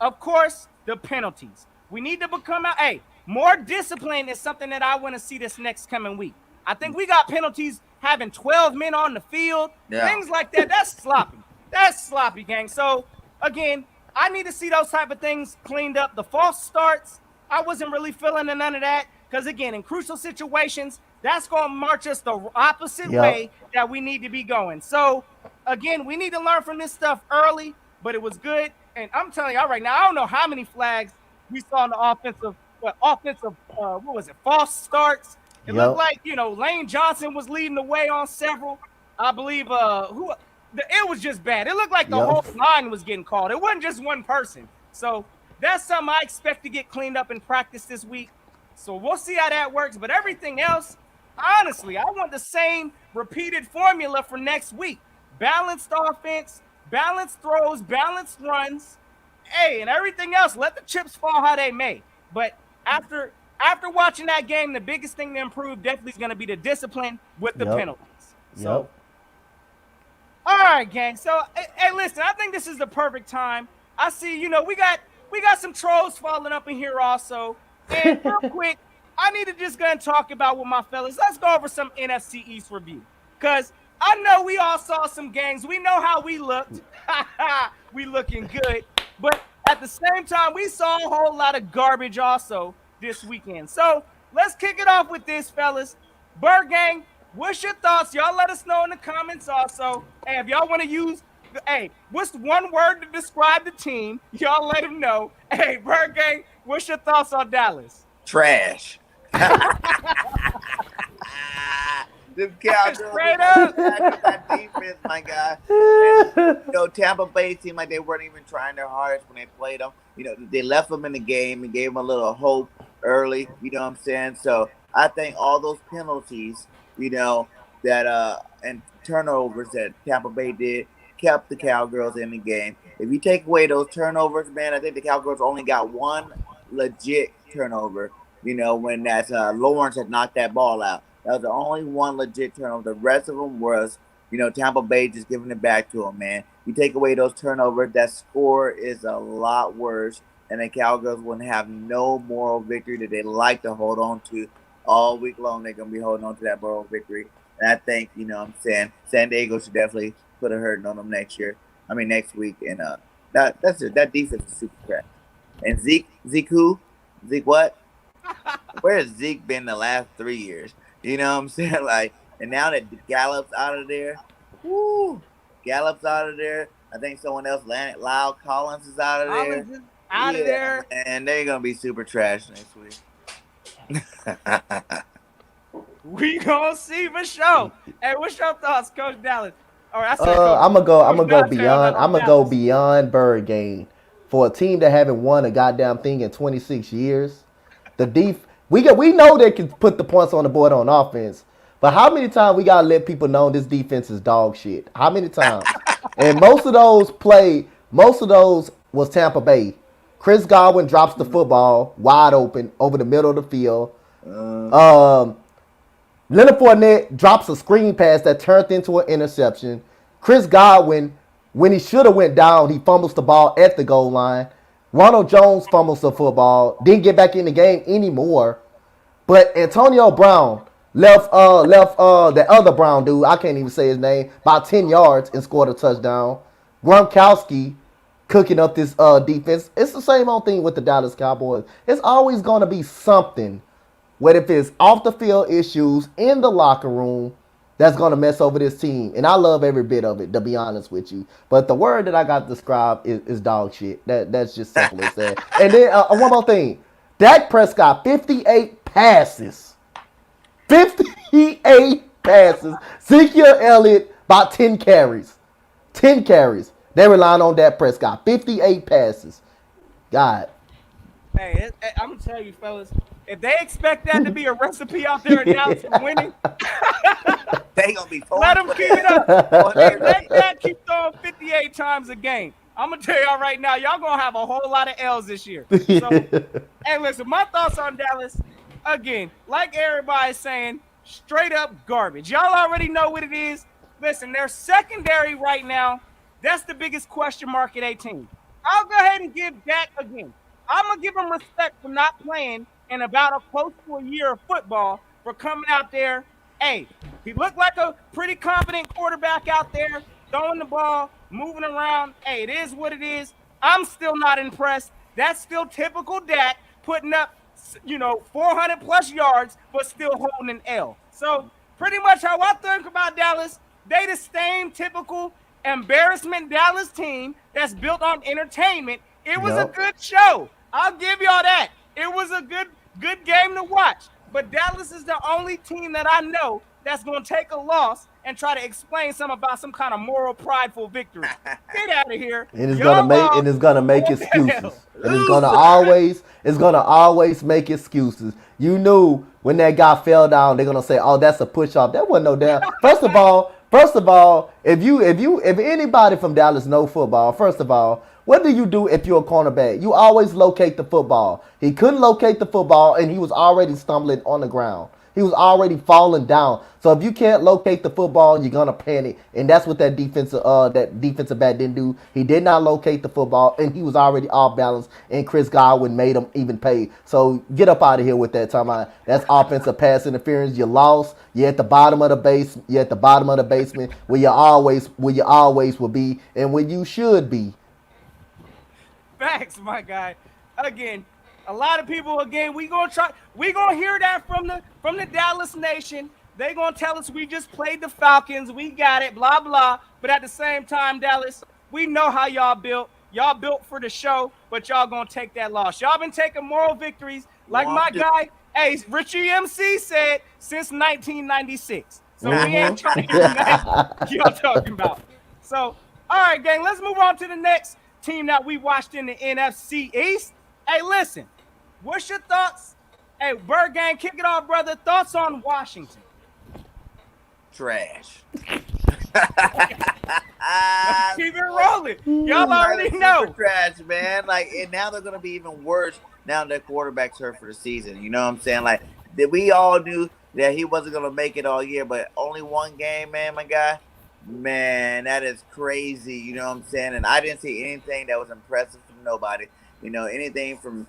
of course, the penalties. We need to become more discipline is something that I want to see this next coming week. I think we got penalties having 12 men on the field, things like that. That's sloppy. That's sloppy, gang. So, again, I need to see those type of things cleaned up. The false starts, I wasn't really feeling none of that because, again, in crucial situations, that's going to march us the opposite way that we need to be going. So, again, we need to learn from this stuff early, but it was good. And I'm telling y'all right now, I don't know how many flags we saw in the offensive, false starts. It looked like, Lane Johnson was leading the way on several. I believe it was just bad. It looked like the whole line was getting called. It wasn't just one person. So that's something I expect to get cleaned up in practice this week. So we'll see how that works. But everything else, honestly, I want the same repeated formula for next week. Balanced offense, balanced throws, balanced runs. Hey, and everything else, let the chips fall how they may. But after watching that game, the biggest thing to improve definitely is going to be the discipline with the penalties. So, all right, gang. So, hey, listen, I think this is the perfect time. I see, we got some trolls falling up in here also. And real quick, I need to just go and talk about with my fellas. Let's go over some NFC East review. Because I know we all saw some games. We know how we looked. We looking good. But at the same time, we saw a whole lot of garbage also this weekend. So let's kick it off with this, fellas. Birgang, what's your thoughts? Y'all let us know in the comments also. Hey, if y'all want to use, hey, what's one word to describe the team? Y'all let them know. Hey, Birgang, what's your thoughts on Dallas?
Trash. Them Cowgirls,
Straight up.
that defense, my guy. And, Tampa Bay seemed like they weren't even trying their hardest when they played them. They left them in the game and gave them a little hope early. You know what I'm saying? So I think all those penalties, that and turnovers that Tampa Bay did kept the Cowgirls in the game. If you take away those turnovers, man, I think the Cowgirls only got one legit turnover. When that Lawrence had knocked that ball out. That was the only one legit turnover. The rest of them was, Tampa Bay just giving it back to them, man. You take away those turnovers, that score is a lot worse, and the Cowgirls wouldn't have no moral victory that they like to hold on to all week long. They're going to be holding on to that moral victory. And I think, San Diego should definitely put a hurting on them next week. And that's it. That defense is super crap. And Zeke what? Where has Zeke been the last 3 years? You know what I'm saying? Like, and now that Gallup's out of there, Gallup's out of there. I think someone else landed. Lyle Collins is out of there.
Out of there.
And they're going to be super trash next week.
We gonna see for sure. Hey, what's your thoughts, Coach Dallas? All right,
I'm gonna go beyond Birgang. For a team that haven't won a goddamn thing in 26 years, we know they can put the points on the board on offense. But how many times we gotta let people know this defense is dog shit? How many times? And most of those was Tampa Bay. Chris Godwin drops the football wide open over the middle of the field. Leonard Fournette drops a screen pass that turned into an interception. Chris Godwin, when he should have went down, he fumbles the ball at the goal line. Ronald Jones fumbles the football, didn't get back in the game anymore. But Antonio Brown left the other Brown dude, I can't even say his name, about 10 yards and scored a touchdown. Gronkowski cooking up this defense. It's the same old thing with the Dallas Cowboys. It's always going to be something. What if it's off the field issues in the locker room that's going to mess over this team? And I love every bit of it, to be honest with you. But the word that I got to describe is dog shit. That's just simple as that. And then one more thing. Dak Prescott, 58 passes. 58 passes. Ezekiel Elliott, about 10 carries. 10 carries. They relying on Dak Prescott. 58 passes. God.
Hey, I'm going to tell you, fellas. If they expect that to be a recipe out there in Dallas for winning,
they gonna be
let them keep it up. Let that keep throwing 58 times a game. I'm gonna tell y'all right now, y'all gonna have a whole lot of L's this year. So, hey, listen, my thoughts on Dallas, again, like everybody's saying, straight up garbage. Y'all already know what it is. Listen, their secondary right now, that's the biggest question mark at 18. I'll go ahead and give Dak again. I'm gonna give him respect for not playing in about close to a year of football, for coming out there. Hey, he looked like a pretty confident quarterback out there, throwing the ball, moving around. Hey, it is what it is. I'm still not impressed. That's still typical Dak, putting up, 400 plus yards, but still holding an L. So pretty much how I think about Dallas, they the same typical embarrassment Dallas team that's built on entertainment. It was a good show. I'll give y'all that. It was a good game to watch. But Dallas is the only team that I know that's going to take a loss and try to explain something about some kind of moral, prideful victory. Get out of here.
And it's gonna make excuses. And it's gonna always make excuses. You knew when that guy fell down, they're gonna say, "Oh, that's a push off." That wasn't no down. First of all, if anybody from Dallas know football, first of all, what do you do if you're a cornerback? You always locate the football. He couldn't locate the football, and he was already stumbling on the ground. He was already falling down. So if you can't locate the football, you're gonna panic, and that's what that defensive back didn't do. He did not locate the football, and he was already off balance. And Chris Godwin made him even pay. So get up out of here with that. Talking about that's offensive pass interference. You lost. You're at the bottom of the base. You're at the bottom of the basement where you always will be, and where you should be.
Facts, my guy. Again, a lot of people. Again, we gonna hear that from the Dallas Nation. They gonna tell us we just played the Falcons. We got it. Blah blah. But at the same time, Dallas, we know how y'all built. Y'all built for the show, but y'all gonna take that loss. Y'all been taking moral victories, like my guy, hey, Richie MC said, since 1996. So we ain't trying to hear nothing y'all talking about. So, all right, gang, let's move on to the next team that we watched in the NFC East. Hey, listen, what's your thoughts? Hey, Birgang, kick it off, brother. Thoughts on Washington?
Trash.
Keep it rolling. Y'all already know.
Trash, man. Like, and now they're gonna be even worse now their quarterback's hurt for the season. You know what I'm saying? Like, we all knew that he wasn't gonna make it all year, but only one game, man, my guy. Man, that is crazy. You know what I'm saying? And I didn't see anything that was impressive from nobody. You know, anything from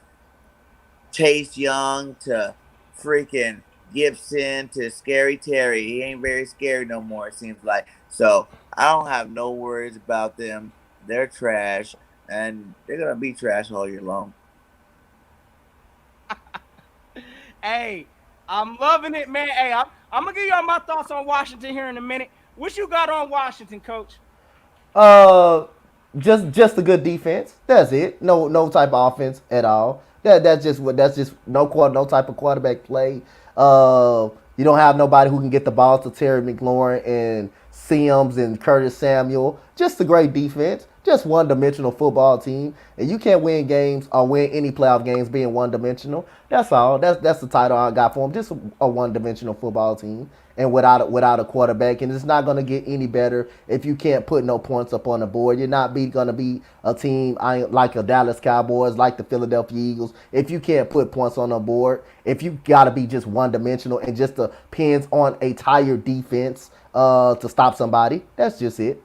Chase Young to freaking Gibson to Scary Terry. He ain't very scary no more, it seems like. So I don't have no worries about them. They're trash, and they're gonna be trash all year long.
Hey, I'm loving it, man. Hey, I'm gonna give y'all my thoughts on Washington here in a minute. What you got on Washington, Coach?
Uh, just a good defense. That's it. No type of offense at all. That's just no type of quarterback play. You don't have nobody who can get the ball to Terry McLaurin and Sims and Curtis Samuel. Just a great defense. Just one-dimensional football team, and you can't win games or win any playoff games being one-dimensional. That's all. That's the title I got for them. Just a one-dimensional football team, and without a quarterback, and it's not going to get any better if you can't put no points up on the board. You're not going to be a team like a Dallas Cowboys, like the Philadelphia Eagles. If you can't put points on the board, if you got to be just one-dimensional and just depends on a tired defense to stop somebody, that's just it.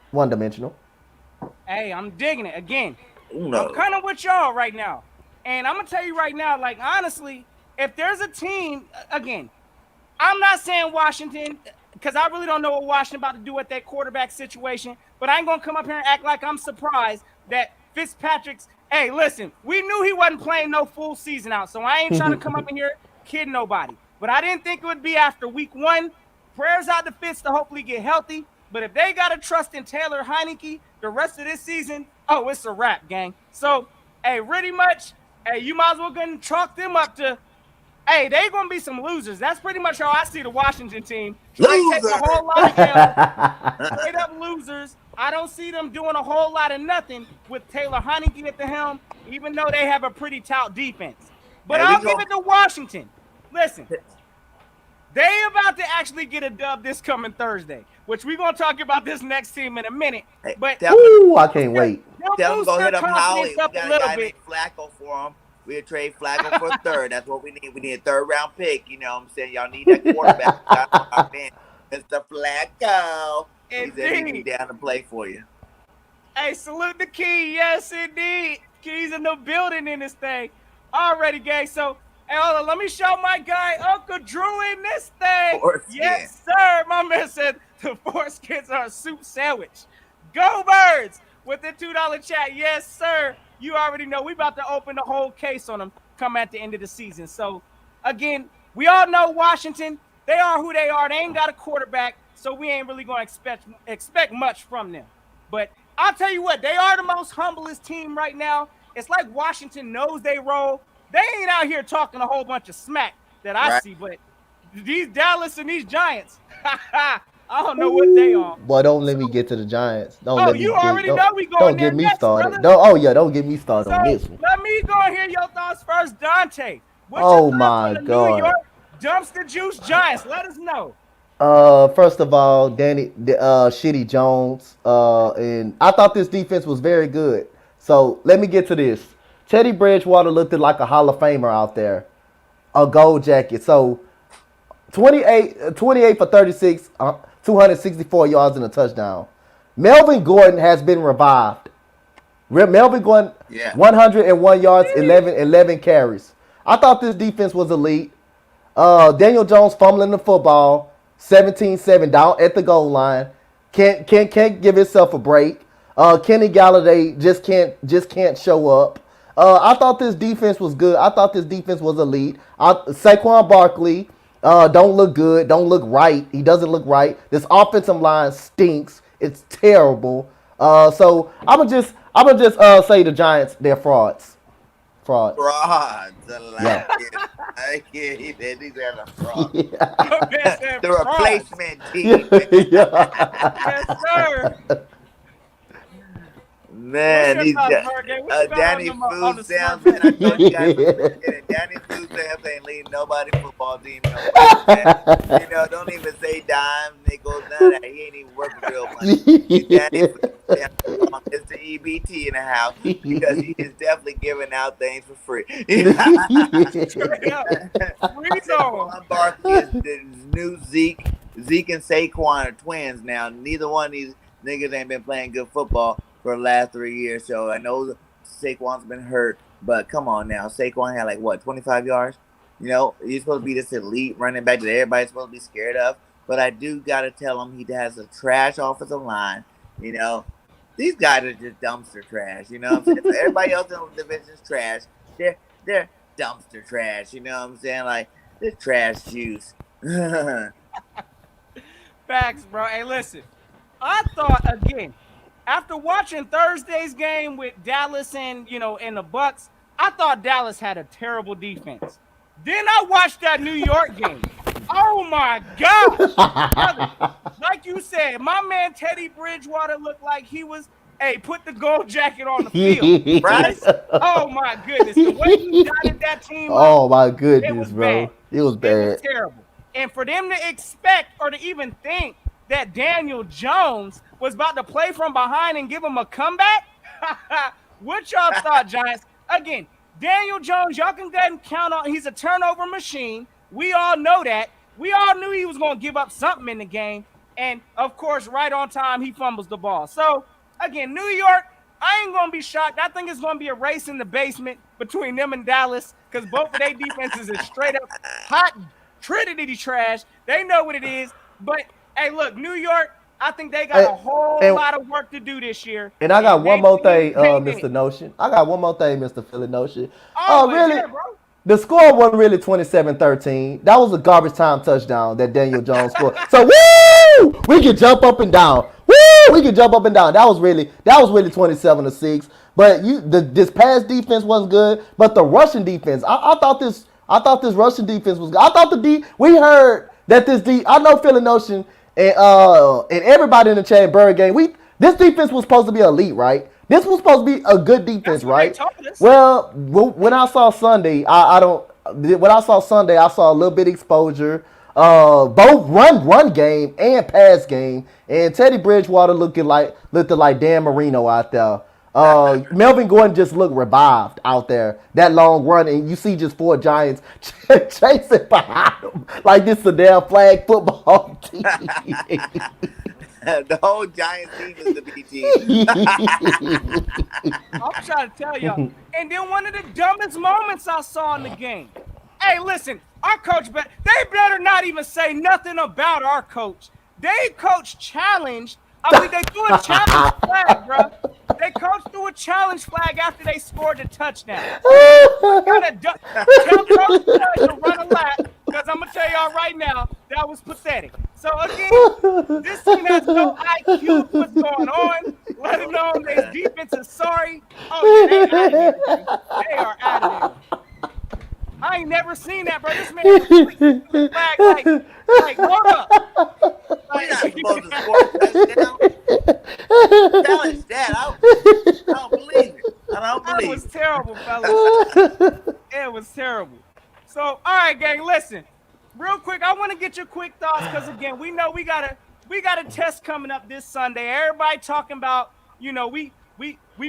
One-dimensional.
Hey, I'm digging it. Again,
No.
I'm kind of with y'all right now. And I'm going to tell you right now, like, honestly, if there's a team, again, I'm not saying Washington, because I really don't know what Washington about to do with that quarterback situation, but I ain't going to come up here and act like I'm surprised that Fitzpatrick's, hey, listen, we knew he wasn't playing no full season out, so I ain't trying to come up in here kidding nobody. But I didn't think it would be after week one. Prayers out to Fitz to hopefully get healthy. But if they got to trust in Taylor Heineke the rest of this season, oh, it's a wrap, gang. So, hey, pretty much, hey, you might as well go and chalk them up to, hey, they going to be some losers. That's pretty much how I see the Washington team. They take a whole lot of L's, straight up losers. I don't see them doing a whole lot of nothing with Taylor Heineke at the helm, even though they have a pretty tout defense. But I'll give it to Washington. Listen. They about to actually get a dub this coming Thursday, which we're going to talk about this next team in a minute. But
I can't wait.
Tell them go hit up Howie. We got a guy named Flacco for him. We'll trade Flacco for a third. That's what we need. We need a third-round pick. You know what I'm saying? Y'all need that quarterback. Mr. Flacco. He's down to play for you.
Hey, salute the Key. Yes, indeed. Key's in the building in this thing. Already, gang. So, hey, hold on, let me show my guy Uncle Drew in this thing. Yes, sir. My man said the foreskins are a soup sandwich. Go Birds with the $2 chat. Yes, sir. You already know we about to open the whole case on them come at the end of the season. So, again, we all know Washington. They are who they are. They ain't got a quarterback, so we ain't really going to expect much from them. But I'll tell you what, they are the most humblest team right now. It's like Washington knows they roll. They ain't out here talking a whole bunch of smack that I see, but these Dallas and these Giants, I don't know what they are.
Boy, don't let me get to the Giants.
You already know we going there.
Don't get me started. Don't get me started on this one.
Let me go and hear your thoughts first, Donte.
What's your thoughts on the
New York Dumpster Juice Giants? Let us know.
First of all, Shitty Jones, and I thought this defense was very good. So let me get to this. Teddy Bridgewater looked like a Hall of Famer out there, a gold jacket. So 28 for 36, 264 yards and a touchdown. Melvin Gordon has been revived. Melvin Gordon,
Yeah.
101 yards, 11 carries. I thought this defense was elite. Daniel Jones fumbling the football, 17-7 down at the goal line. Can't give himself a break. Kenny Galladay just can't show up. I thought this defense was good. I thought this defense was elite. Saquon Barkley don't look good. Don't look right. He doesn't look right. This offensive line stinks. It's terrible. So I'm gonna just say the Giants, they're frauds. Frauds.
Frauds. I like
Yeah.
it. I like it. He said these are the frauds.
Yeah.
The replacement team.
Yes, sir.
Man,
What's
these
your thoughts, Birgang? What you got
Danny
on the
Food
smart
Samson. I told you guys
Yeah.
Danny Food Samson ain't leading nobody football team no way, man. You know, don't even say dimes, nickels, none of that. He ain't even working real money. He's Danny Food Samson. It's the EBT in the house because he is definitely giving out things for free.
Straight up. Freeze on.
Saquon Barkley is the new Zeke. Zeke and Saquon are twins now. Neither one of these niggas ain't been playing good football for the last 3 years. So I know Saquon's been hurt, but come on now. Saquon had like what, 25 yards? You know, he's supposed to be this elite running back that everybody's supposed to be scared of. But I do gotta tell him he has a trash offensive line. You know, these guys are just dumpster trash. You know what I'm saying? So everybody else in the division's trash. They're dumpster trash. You know what I'm saying? Like, they're trash juice.
Facts, bro. Hey, listen. I thought again, after watching Thursday's game with Dallas and and the Bucks, I thought Dallas had a terrible defense. Then I watched that New York game. Oh my God, brother! Like you said, my man Teddy Bridgewater looked like he was. Hey, put the gold jacket on the field,
Right?
Oh my goodness, the way he dotted that team up,
Oh my
it
goodness,
was
bro.
bad.
It was
It was
bad.
terrible. And for them to expect or to even think that Daniel Jones was about to play from behind and give him a comeback, what y'all thought, Giants? Again, Daniel Jones, y'all can go ahead and count on. He's a turnover machine. We all know that. We all knew he was going to give up something in the game. And, of course, right on time, he fumbles the ball. So, again, New York, I ain't going to be shocked. I think it's going to be a race in the basement between them and Dallas because both of their defenses is straight up hot Trinity trash. They know what it is. But, hey, look, New York, I think they got a whole lot of work to do this year.
And I got one more thing,
Mr.
Mr. Notion. I got one more thing, Mr. Philly Notion.
Always,
Really?
yeah, bro.
The score wasn't really 27-13. That was a garbage time touchdown that Daniel Jones scored. So woo! We can jump up and down. Woo! We can jump up and down. That was really 27-6. But this pass defense wasn't good. But the rushing defense, I thought this rushing defense was good. I thought we heard that I know Philly Notion and everybody in the chat, Birgang, this defense was supposed to be elite, right? This was supposed to be a good defense, right? Well, when I saw Sunday, I saw a little bit of exposure, both run game and pass game, and Teddy Bridgewater looked like Dan Marino out there. Melvin Gordon just looked revived out there. That long run, and you see just 4 Giants chasing behind him like this is a damn flag football team.
The whole Giants team is the B team.
I'm trying to tell y'all. And then one of the dumbest moments I saw in the game. Hey, listen, our coach, they better not even say nothing about our coach. They coach challenged. I mean, they threw a challenge flag, bro. They coach threw a challenge flag after they scored the touchdown. Tell Coach to run a lap, because I'm going to tell y'all right now, that was pathetic. So, again, this team has no IQ of what's going on, let alone their defense is sorry. Oh, yeah, they out of there. They are out of there. I ain't never seen that, bro. This man threw the flag like, hold up.
We're not supposed to score a touchdown. Challenge that. I don't believe it. I don't believe it.
That was terrible, fellas. It was terrible. So, all right, gang, listen. Real quick, I want to get your quick thoughts because, again, we know we got a test coming up this Sunday. Everybody talking about, we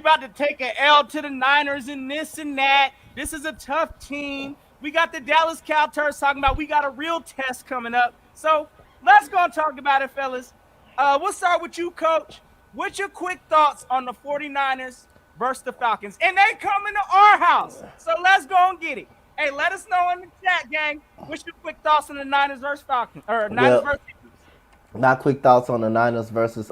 about to take an L to the Niners and this and that. This is a tough team. We got the Dallas Cowboys talking about we got a real test coming up. So let's go and talk about it, fellas. We'll start with you, Coach. What's your quick thoughts on the 49ers versus the Falcons? And they coming to our house. So let's go and get it. Hey, let us know in the chat, gang. What's your quick thoughts on the Niners versus Falcons? Or Niners
Well,
versus Eagles?
not quick thoughts on the Niners versus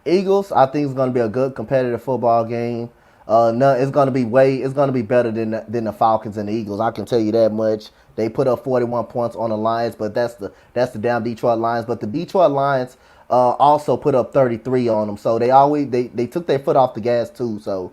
Eagles. I think it's going to be a good competitive football game. No, it's going to be better than the Falcons and the Eagles. I can tell you that much. They put up 41 points on the Lions, but that's the damn Detroit Lions. But the Detroit Lions also put up 33 on them. So they took their foot off the gas too. So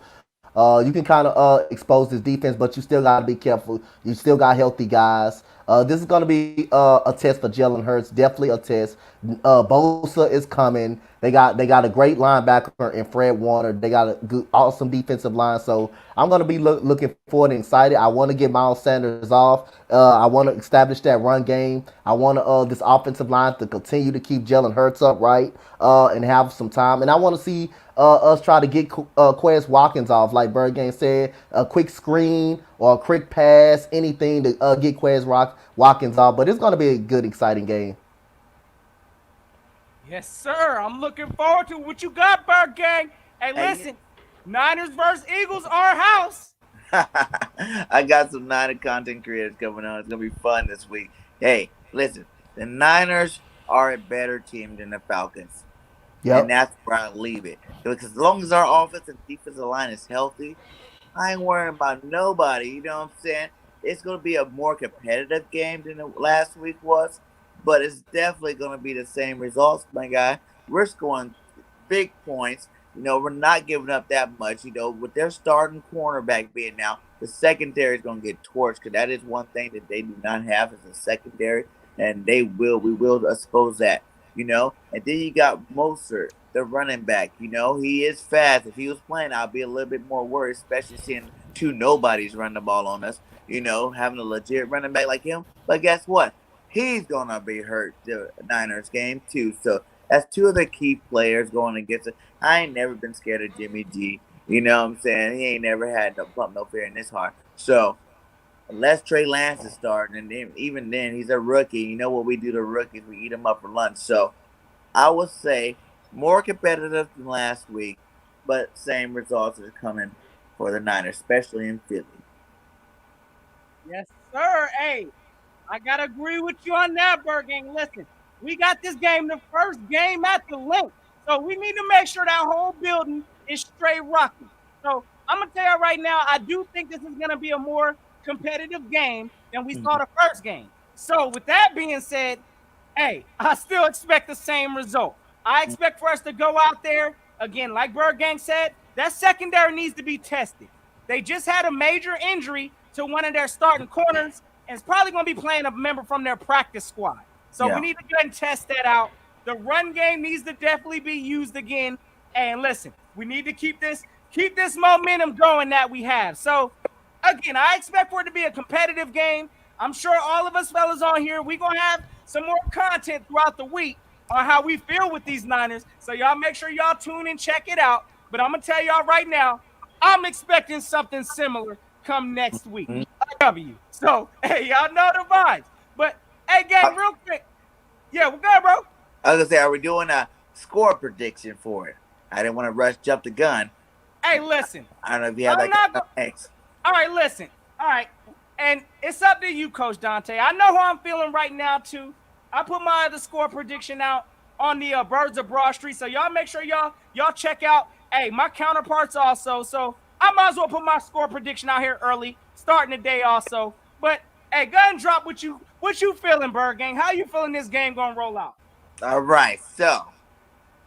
you can kind of expose this defense, but you still got to be careful. You still got healthy guys. This is going to be a test for Jalen Hurts. Definitely a test. Bosa is coming. They got a great linebacker in Fred Warner. They got a good, awesome defensive line. So I'm going to be looking forward and excited. I want to get Miles Sanders off. I want to establish that run game. I want this offensive line to continue to keep Jalen Hurts upright and have some time. And I want to see us try to get Quez Watkins off, like Birgang said, a quick screen or a quick pass, anything to get Quez Watkins off. But it's going to be a good, exciting game.
Yes, sir. I'm looking forward to what you got, Birgang. Hey, listen, Niners versus Eagles, our house.
I got some Niner content creators coming on. It's going to be fun this week. Hey, listen, the Niners are a better team than the Falcons. Yep. And that's where I leave it. Because as long as our offensive and defensive line is healthy, I ain't worrying about nobody. You know what I'm saying? It's going to be a more competitive game than the last week was. But it's definitely going to be the same results, my guy. We're scoring big points. You know, we're not giving up that much. You know, with their starting cornerback being now, the secondary is going to get torched because that is one thing that they do not have as a secondary. And we will expose that, you know. And then you got Mostert, the running back. You know, he is fast. If he was playing, I'd be a little bit more worried, especially seeing two nobodies run the ball on us. You know, having a legit running back like him. But guess what? He's going to be hurt the Niners game, too. So that's two of the key players going against it. I ain't never been scared of Jimmy G. You know what I'm saying? He ain't never had no fear in his heart. So unless Trey Lance is starting, and then, even then, he's a rookie. You know what we do to rookies? We eat them up for lunch. So I would say more competitive than last week, but same results are coming for the Niners, especially in Philly.
Yes, sir. Hey, I got to agree with you on that, Birgang. Listen, we got this game, the first game at the link. So we need to make sure that whole building is straight rocking. So I'm going to tell you right now, I do think this is going to be a more competitive game than we saw the first game. So with that being said, hey, I still expect the same result. I expect for us to go out there, again, like Birgang said, that secondary needs to be tested. They just had a major injury to one of their starting corners, and it's probably going to be playing a member from their practice squad. So we need to go ahead and test that out. The run game needs to definitely be used again. And listen, we need to keep this momentum going that we have. So, again, I expect for it to be a competitive game. I'm sure all of us fellas on here, we're going to have some more content throughout the week on how we feel with these Niners. So y'all make sure y'all tune in, check it out. But I'm going to tell y'all right now, I'm expecting something similar come next week. W. So, hey, y'all know the vibes. But, hey, gang, real quick. Yeah, we're good, bro.
I was going to say, are we doing a score prediction for it? I didn't want to jump the gun.
Hey, listen.
I don't know if you have that. Thanks.
All right, listen. All right. And it's up to you, Coach Donte. I know how I'm feeling right now, too. I put my other score prediction out on the Birds of Broad Street. So y'all make sure y'all check out, hey, my counterparts also. So I might as well put my score prediction out here early, starting the day also. But, hey, go ahead and drop what you feeling, Birgang. How you feeling this game going to roll out?
All right. So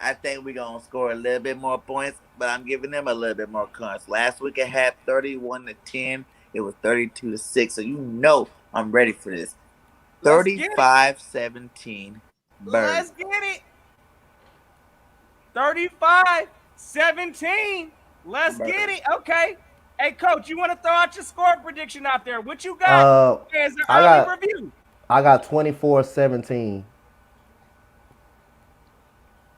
I think we're going to score a little bit more points, but I'm giving them a little bit more points. Last week I had 31-10. It was 32-6. So you know I'm ready for this. 35-17.
Let's get it. 35-17. Let's get it. Okay. Hey, Coach, you want to throw out your score prediction out there? What you got? As an early review.
I got 24-17.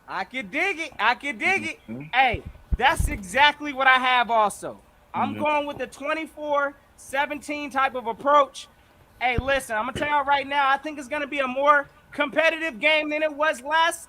I can dig it. Mm-hmm. Hey, that's exactly what I have also. I'm going with the 24-17 type of approach. Hey, listen, I'm gonna tell y'all right now. I think it's gonna be a more competitive game than it was last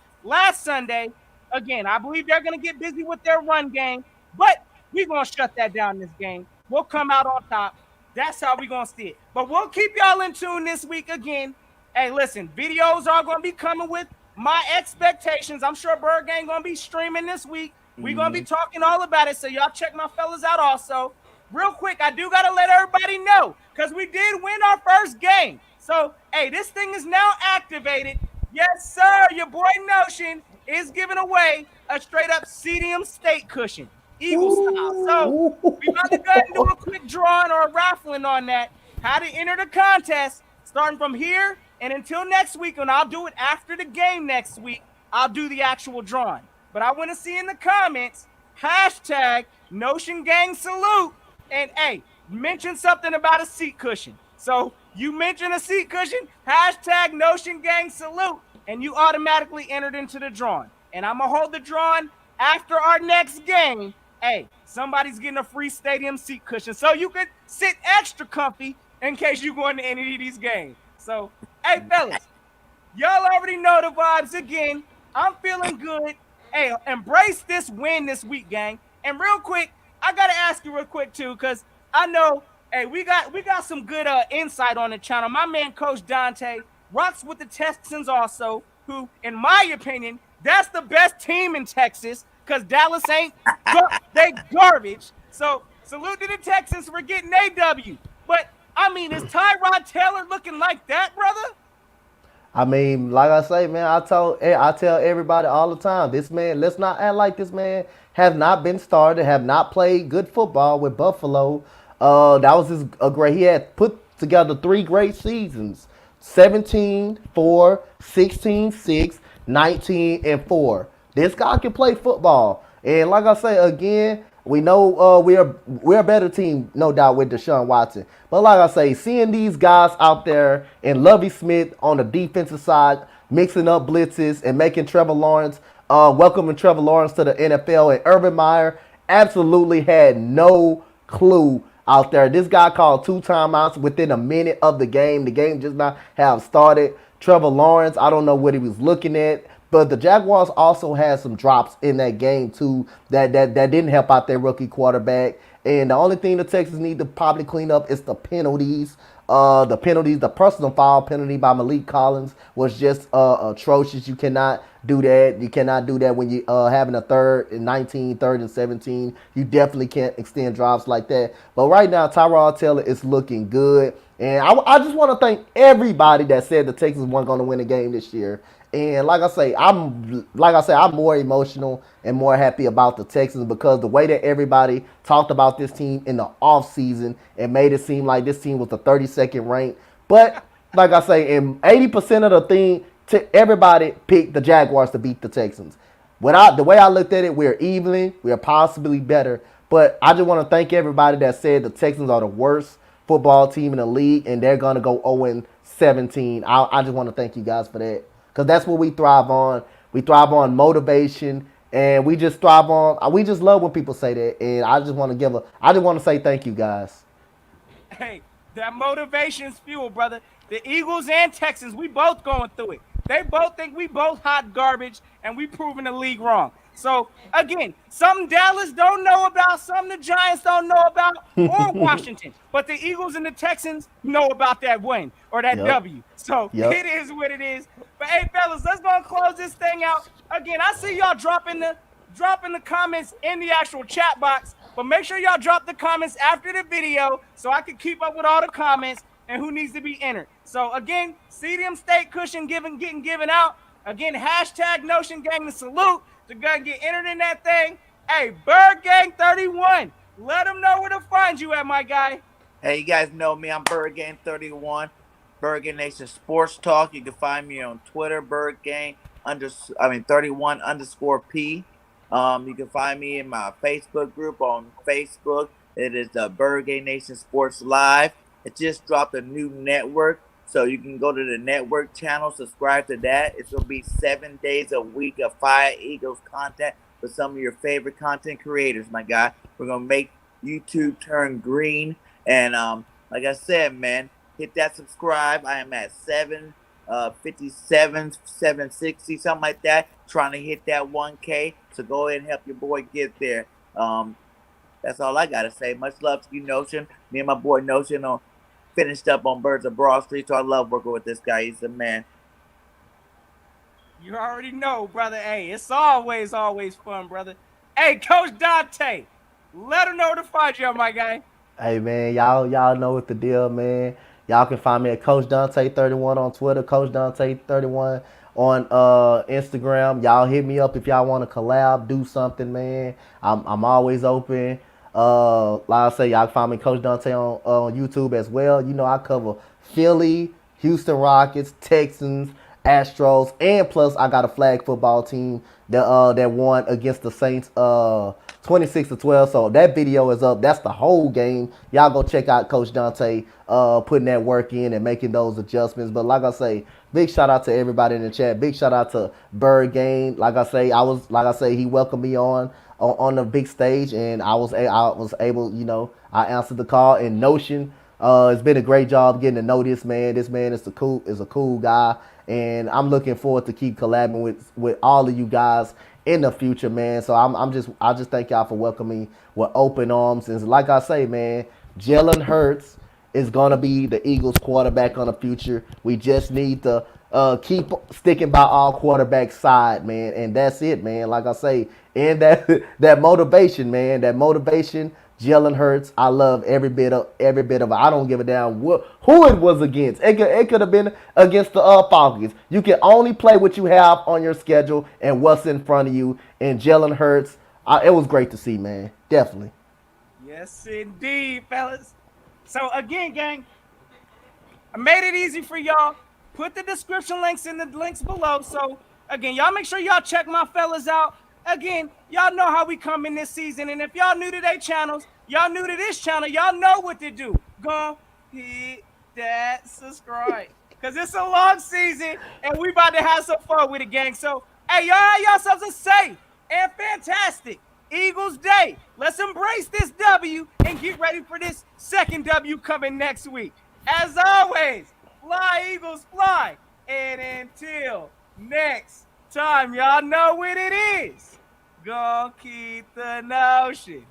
Sunday. Again, I believe they're gonna get busy with their run game, but we're gonna shut that down this game. We'll come out on top. That's how we're gonna see it. But we'll keep y'all in tune this week again. Hey, listen, videos are gonna be coming with my expectations. I'm sure Birgang gonna be streaming this week. We're gonna be talking all about it. So y'all check my fellas out also. Real quick, I do gotta let everybody know because we did win our first game. So, hey, this thing is now activated. Yes, sir. Your boy Notion is giving away a straight up CDM state cushion, Eagle style. So, we about to go ahead and do a quick drawing or a raffling on that. How to enter the contest starting from here and until next week, and I'll do it after the game next week. I'll do the actual drawing. But I want to see in the comments hashtag Notion Gang Salute. And hey, mention something about a seat cushion. So you mention a seat cushion, hashtag Notion Gang Salute, and you automatically entered into the drawing. And I'm going to hold the drawing after our next game. Hey, somebody's getting a free stadium seat cushion. So you can sit extra comfy in case you go into any of these games. So, hey, fellas, y'all already know the vibes again. I'm feeling good. Hey, embrace this win this week, gang. And real quick, I gotta ask you real quick too, because I know, hey, we got some good insight on the channel. My man, Coach Donte, rocks with the Texans also, who, in my opinion, that's the best team in Texas, because Dallas ain't they garbage. So salute to the Texans for getting AW. But I mean, is Tyrod Taylor looking like that, brother?
I mean, like I say, man, I tell everybody all the time, this man, let's not act like this man have not been started, have not played good football with Buffalo. That was a great. He had put together 3 great seasons: 17-4, 16-6, 19-4. This guy can play football, and like I say again, we know we're a better team, no doubt, with Deshaun Watson. But like I say, seeing these guys out there and Lovie Smith on the defensive side, mixing up blitzes and making Trevor Lawrence, welcoming Trevor Lawrence to the NFL, and Urban Meyer absolutely had no clue out there. This guy called 2 timeouts within a minute of the game. The game just not have started. Trevor Lawrence, I don't know what he was looking at. But the Jaguars also had some drops in that game too that didn't help out their rookie quarterback. And the only thing the Texans need to probably clean up is the penalties. The personal foul penalty by Malik Collins was just atrocious. You cannot do that. You cannot do that when you having a 3rd and 19, 3rd and 17. You definitely can't extend drives like that. But right now, Tyrod Taylor is looking good. And I just want to thank everybody that said the Texans weren't going to win the game this year. And like I say, I'm more emotional and more happy about the Texans because the way that everybody talked about this team in the offseason and made it seem like this team was the 32nd ranked. But like I say, in 80% of the thing, everybody picked the Jaguars to beat the Texans. The way I looked at it, we're evenly, we're possibly better. But I just want to thank everybody that said the Texans are the worst football team in the league and they're going to go 0-17. I just want to thank you guys for that. Because that's what we thrive on. We thrive on motivation, and we just thrive on. We just love when people say that, and I just want to say thank you, guys.
Hey, that motivation's fuel, brother. The Eagles and Texans, we both going through it. They both think we both hot garbage, and we proving the league wrong. So, again, something Dallas don't know about, something the Giants don't know about, or Washington. But the Eagles and the Texans know about that win or that W. So, It is what it is. But, hey, fellas, let's go and close this thing out. Again, I see y'all dropping the comments in the actual chat box. But make sure y'all drop the comments after the video so I can keep up with all the comments and who needs to be entered. So, again, CDM State Cushion getting given out. Again, hashtag Notion Gang to salute. To go and get entered in that thing. Hey, Birgang 31. Let them know where to find you at, my guy.
Hey, you guys know me. I'm Birgang 31. Birgang Nation Sports Talk. You can find me on Twitter, Birgang 31_P. You can find me in my Facebook group on Facebook. It is the Birgang Nation Sports Live. It just dropped a new network. So you can go to the network channel, subscribe to that. It's going to be 7 days a week of Fire Eagles content for some of your favorite content creators, my guy. We're going to make YouTube turn green. And like I said, man, Hit that subscribe. I am at 57, 760, something like that. Trying to hit that 1K. So go ahead and help your boy get there. That's all I gotta say. Much love to you, Notion. Me and my boy Notion finished up on Birds of Broad Street, so I love working with this guy. He's the man.
You already know, brother. Hey, it's always fun, brother. Hey, Coach Donte, let him know where to find you, my guy.
Hey man, y'all know what the deal, man. Y'all can find me at Coach Donte31 on Twitter, Coach Donte31 on Instagram. Y'all hit me up if y'all want to collab, do something, man. I'm always open. Like I say, y'all can find me Coach Donte on YouTube as well. You know I cover Philly, Houston Rockets, Texans, Astros, and plus I got a flag football team that won against the Saints 26-12. So that video is up. That's the whole game. Y'all go check out Coach Donte putting that work in and making those adjustments. But like I say, big shout out to everybody in the chat. Big shout out to Birgang. Like I say, he welcomed me on the big stage, and I was able, I answered the call. And Notion, it's been a great job getting to know this man. This man is a cool guy, and I'm looking forward to keep collabing with all of you guys in the future, man. So I just thank y'all for welcoming me with open arms. And like I say, man, Jalen Hurts is gonna be the Eagles quarterback on the future. We just need to keep sticking by our quarterback side, man. And that's it, man. Like I say, and that motivation, man. That motivation. Jalen Hurts, I love every bit of it. I don't give a damn who it was against. It could have been against the Falcons. You can only play what you have on your schedule and what's in front of you. And Jalen Hurts, it was great to see, man. Definitely.
Yes, indeed, fellas. So again, gang, I made it easy for y'all. Put the description links in the links below. So again, y'all make sure y'all check my fellas out. Again, y'all know how we come in this season. And if y'all new to their channels, y'all new to this channel, y'all know what to do. Go hit that subscribe. Because it's a long season, and we about to have some fun with it, gang. So, hey, y'all have yourselves a safe and fantastic Eagles Day. Let's embrace this W and get ready for this second W coming next week. As always, fly, Eagles, fly. And until next time, y'all know what it is. Go keep the notion.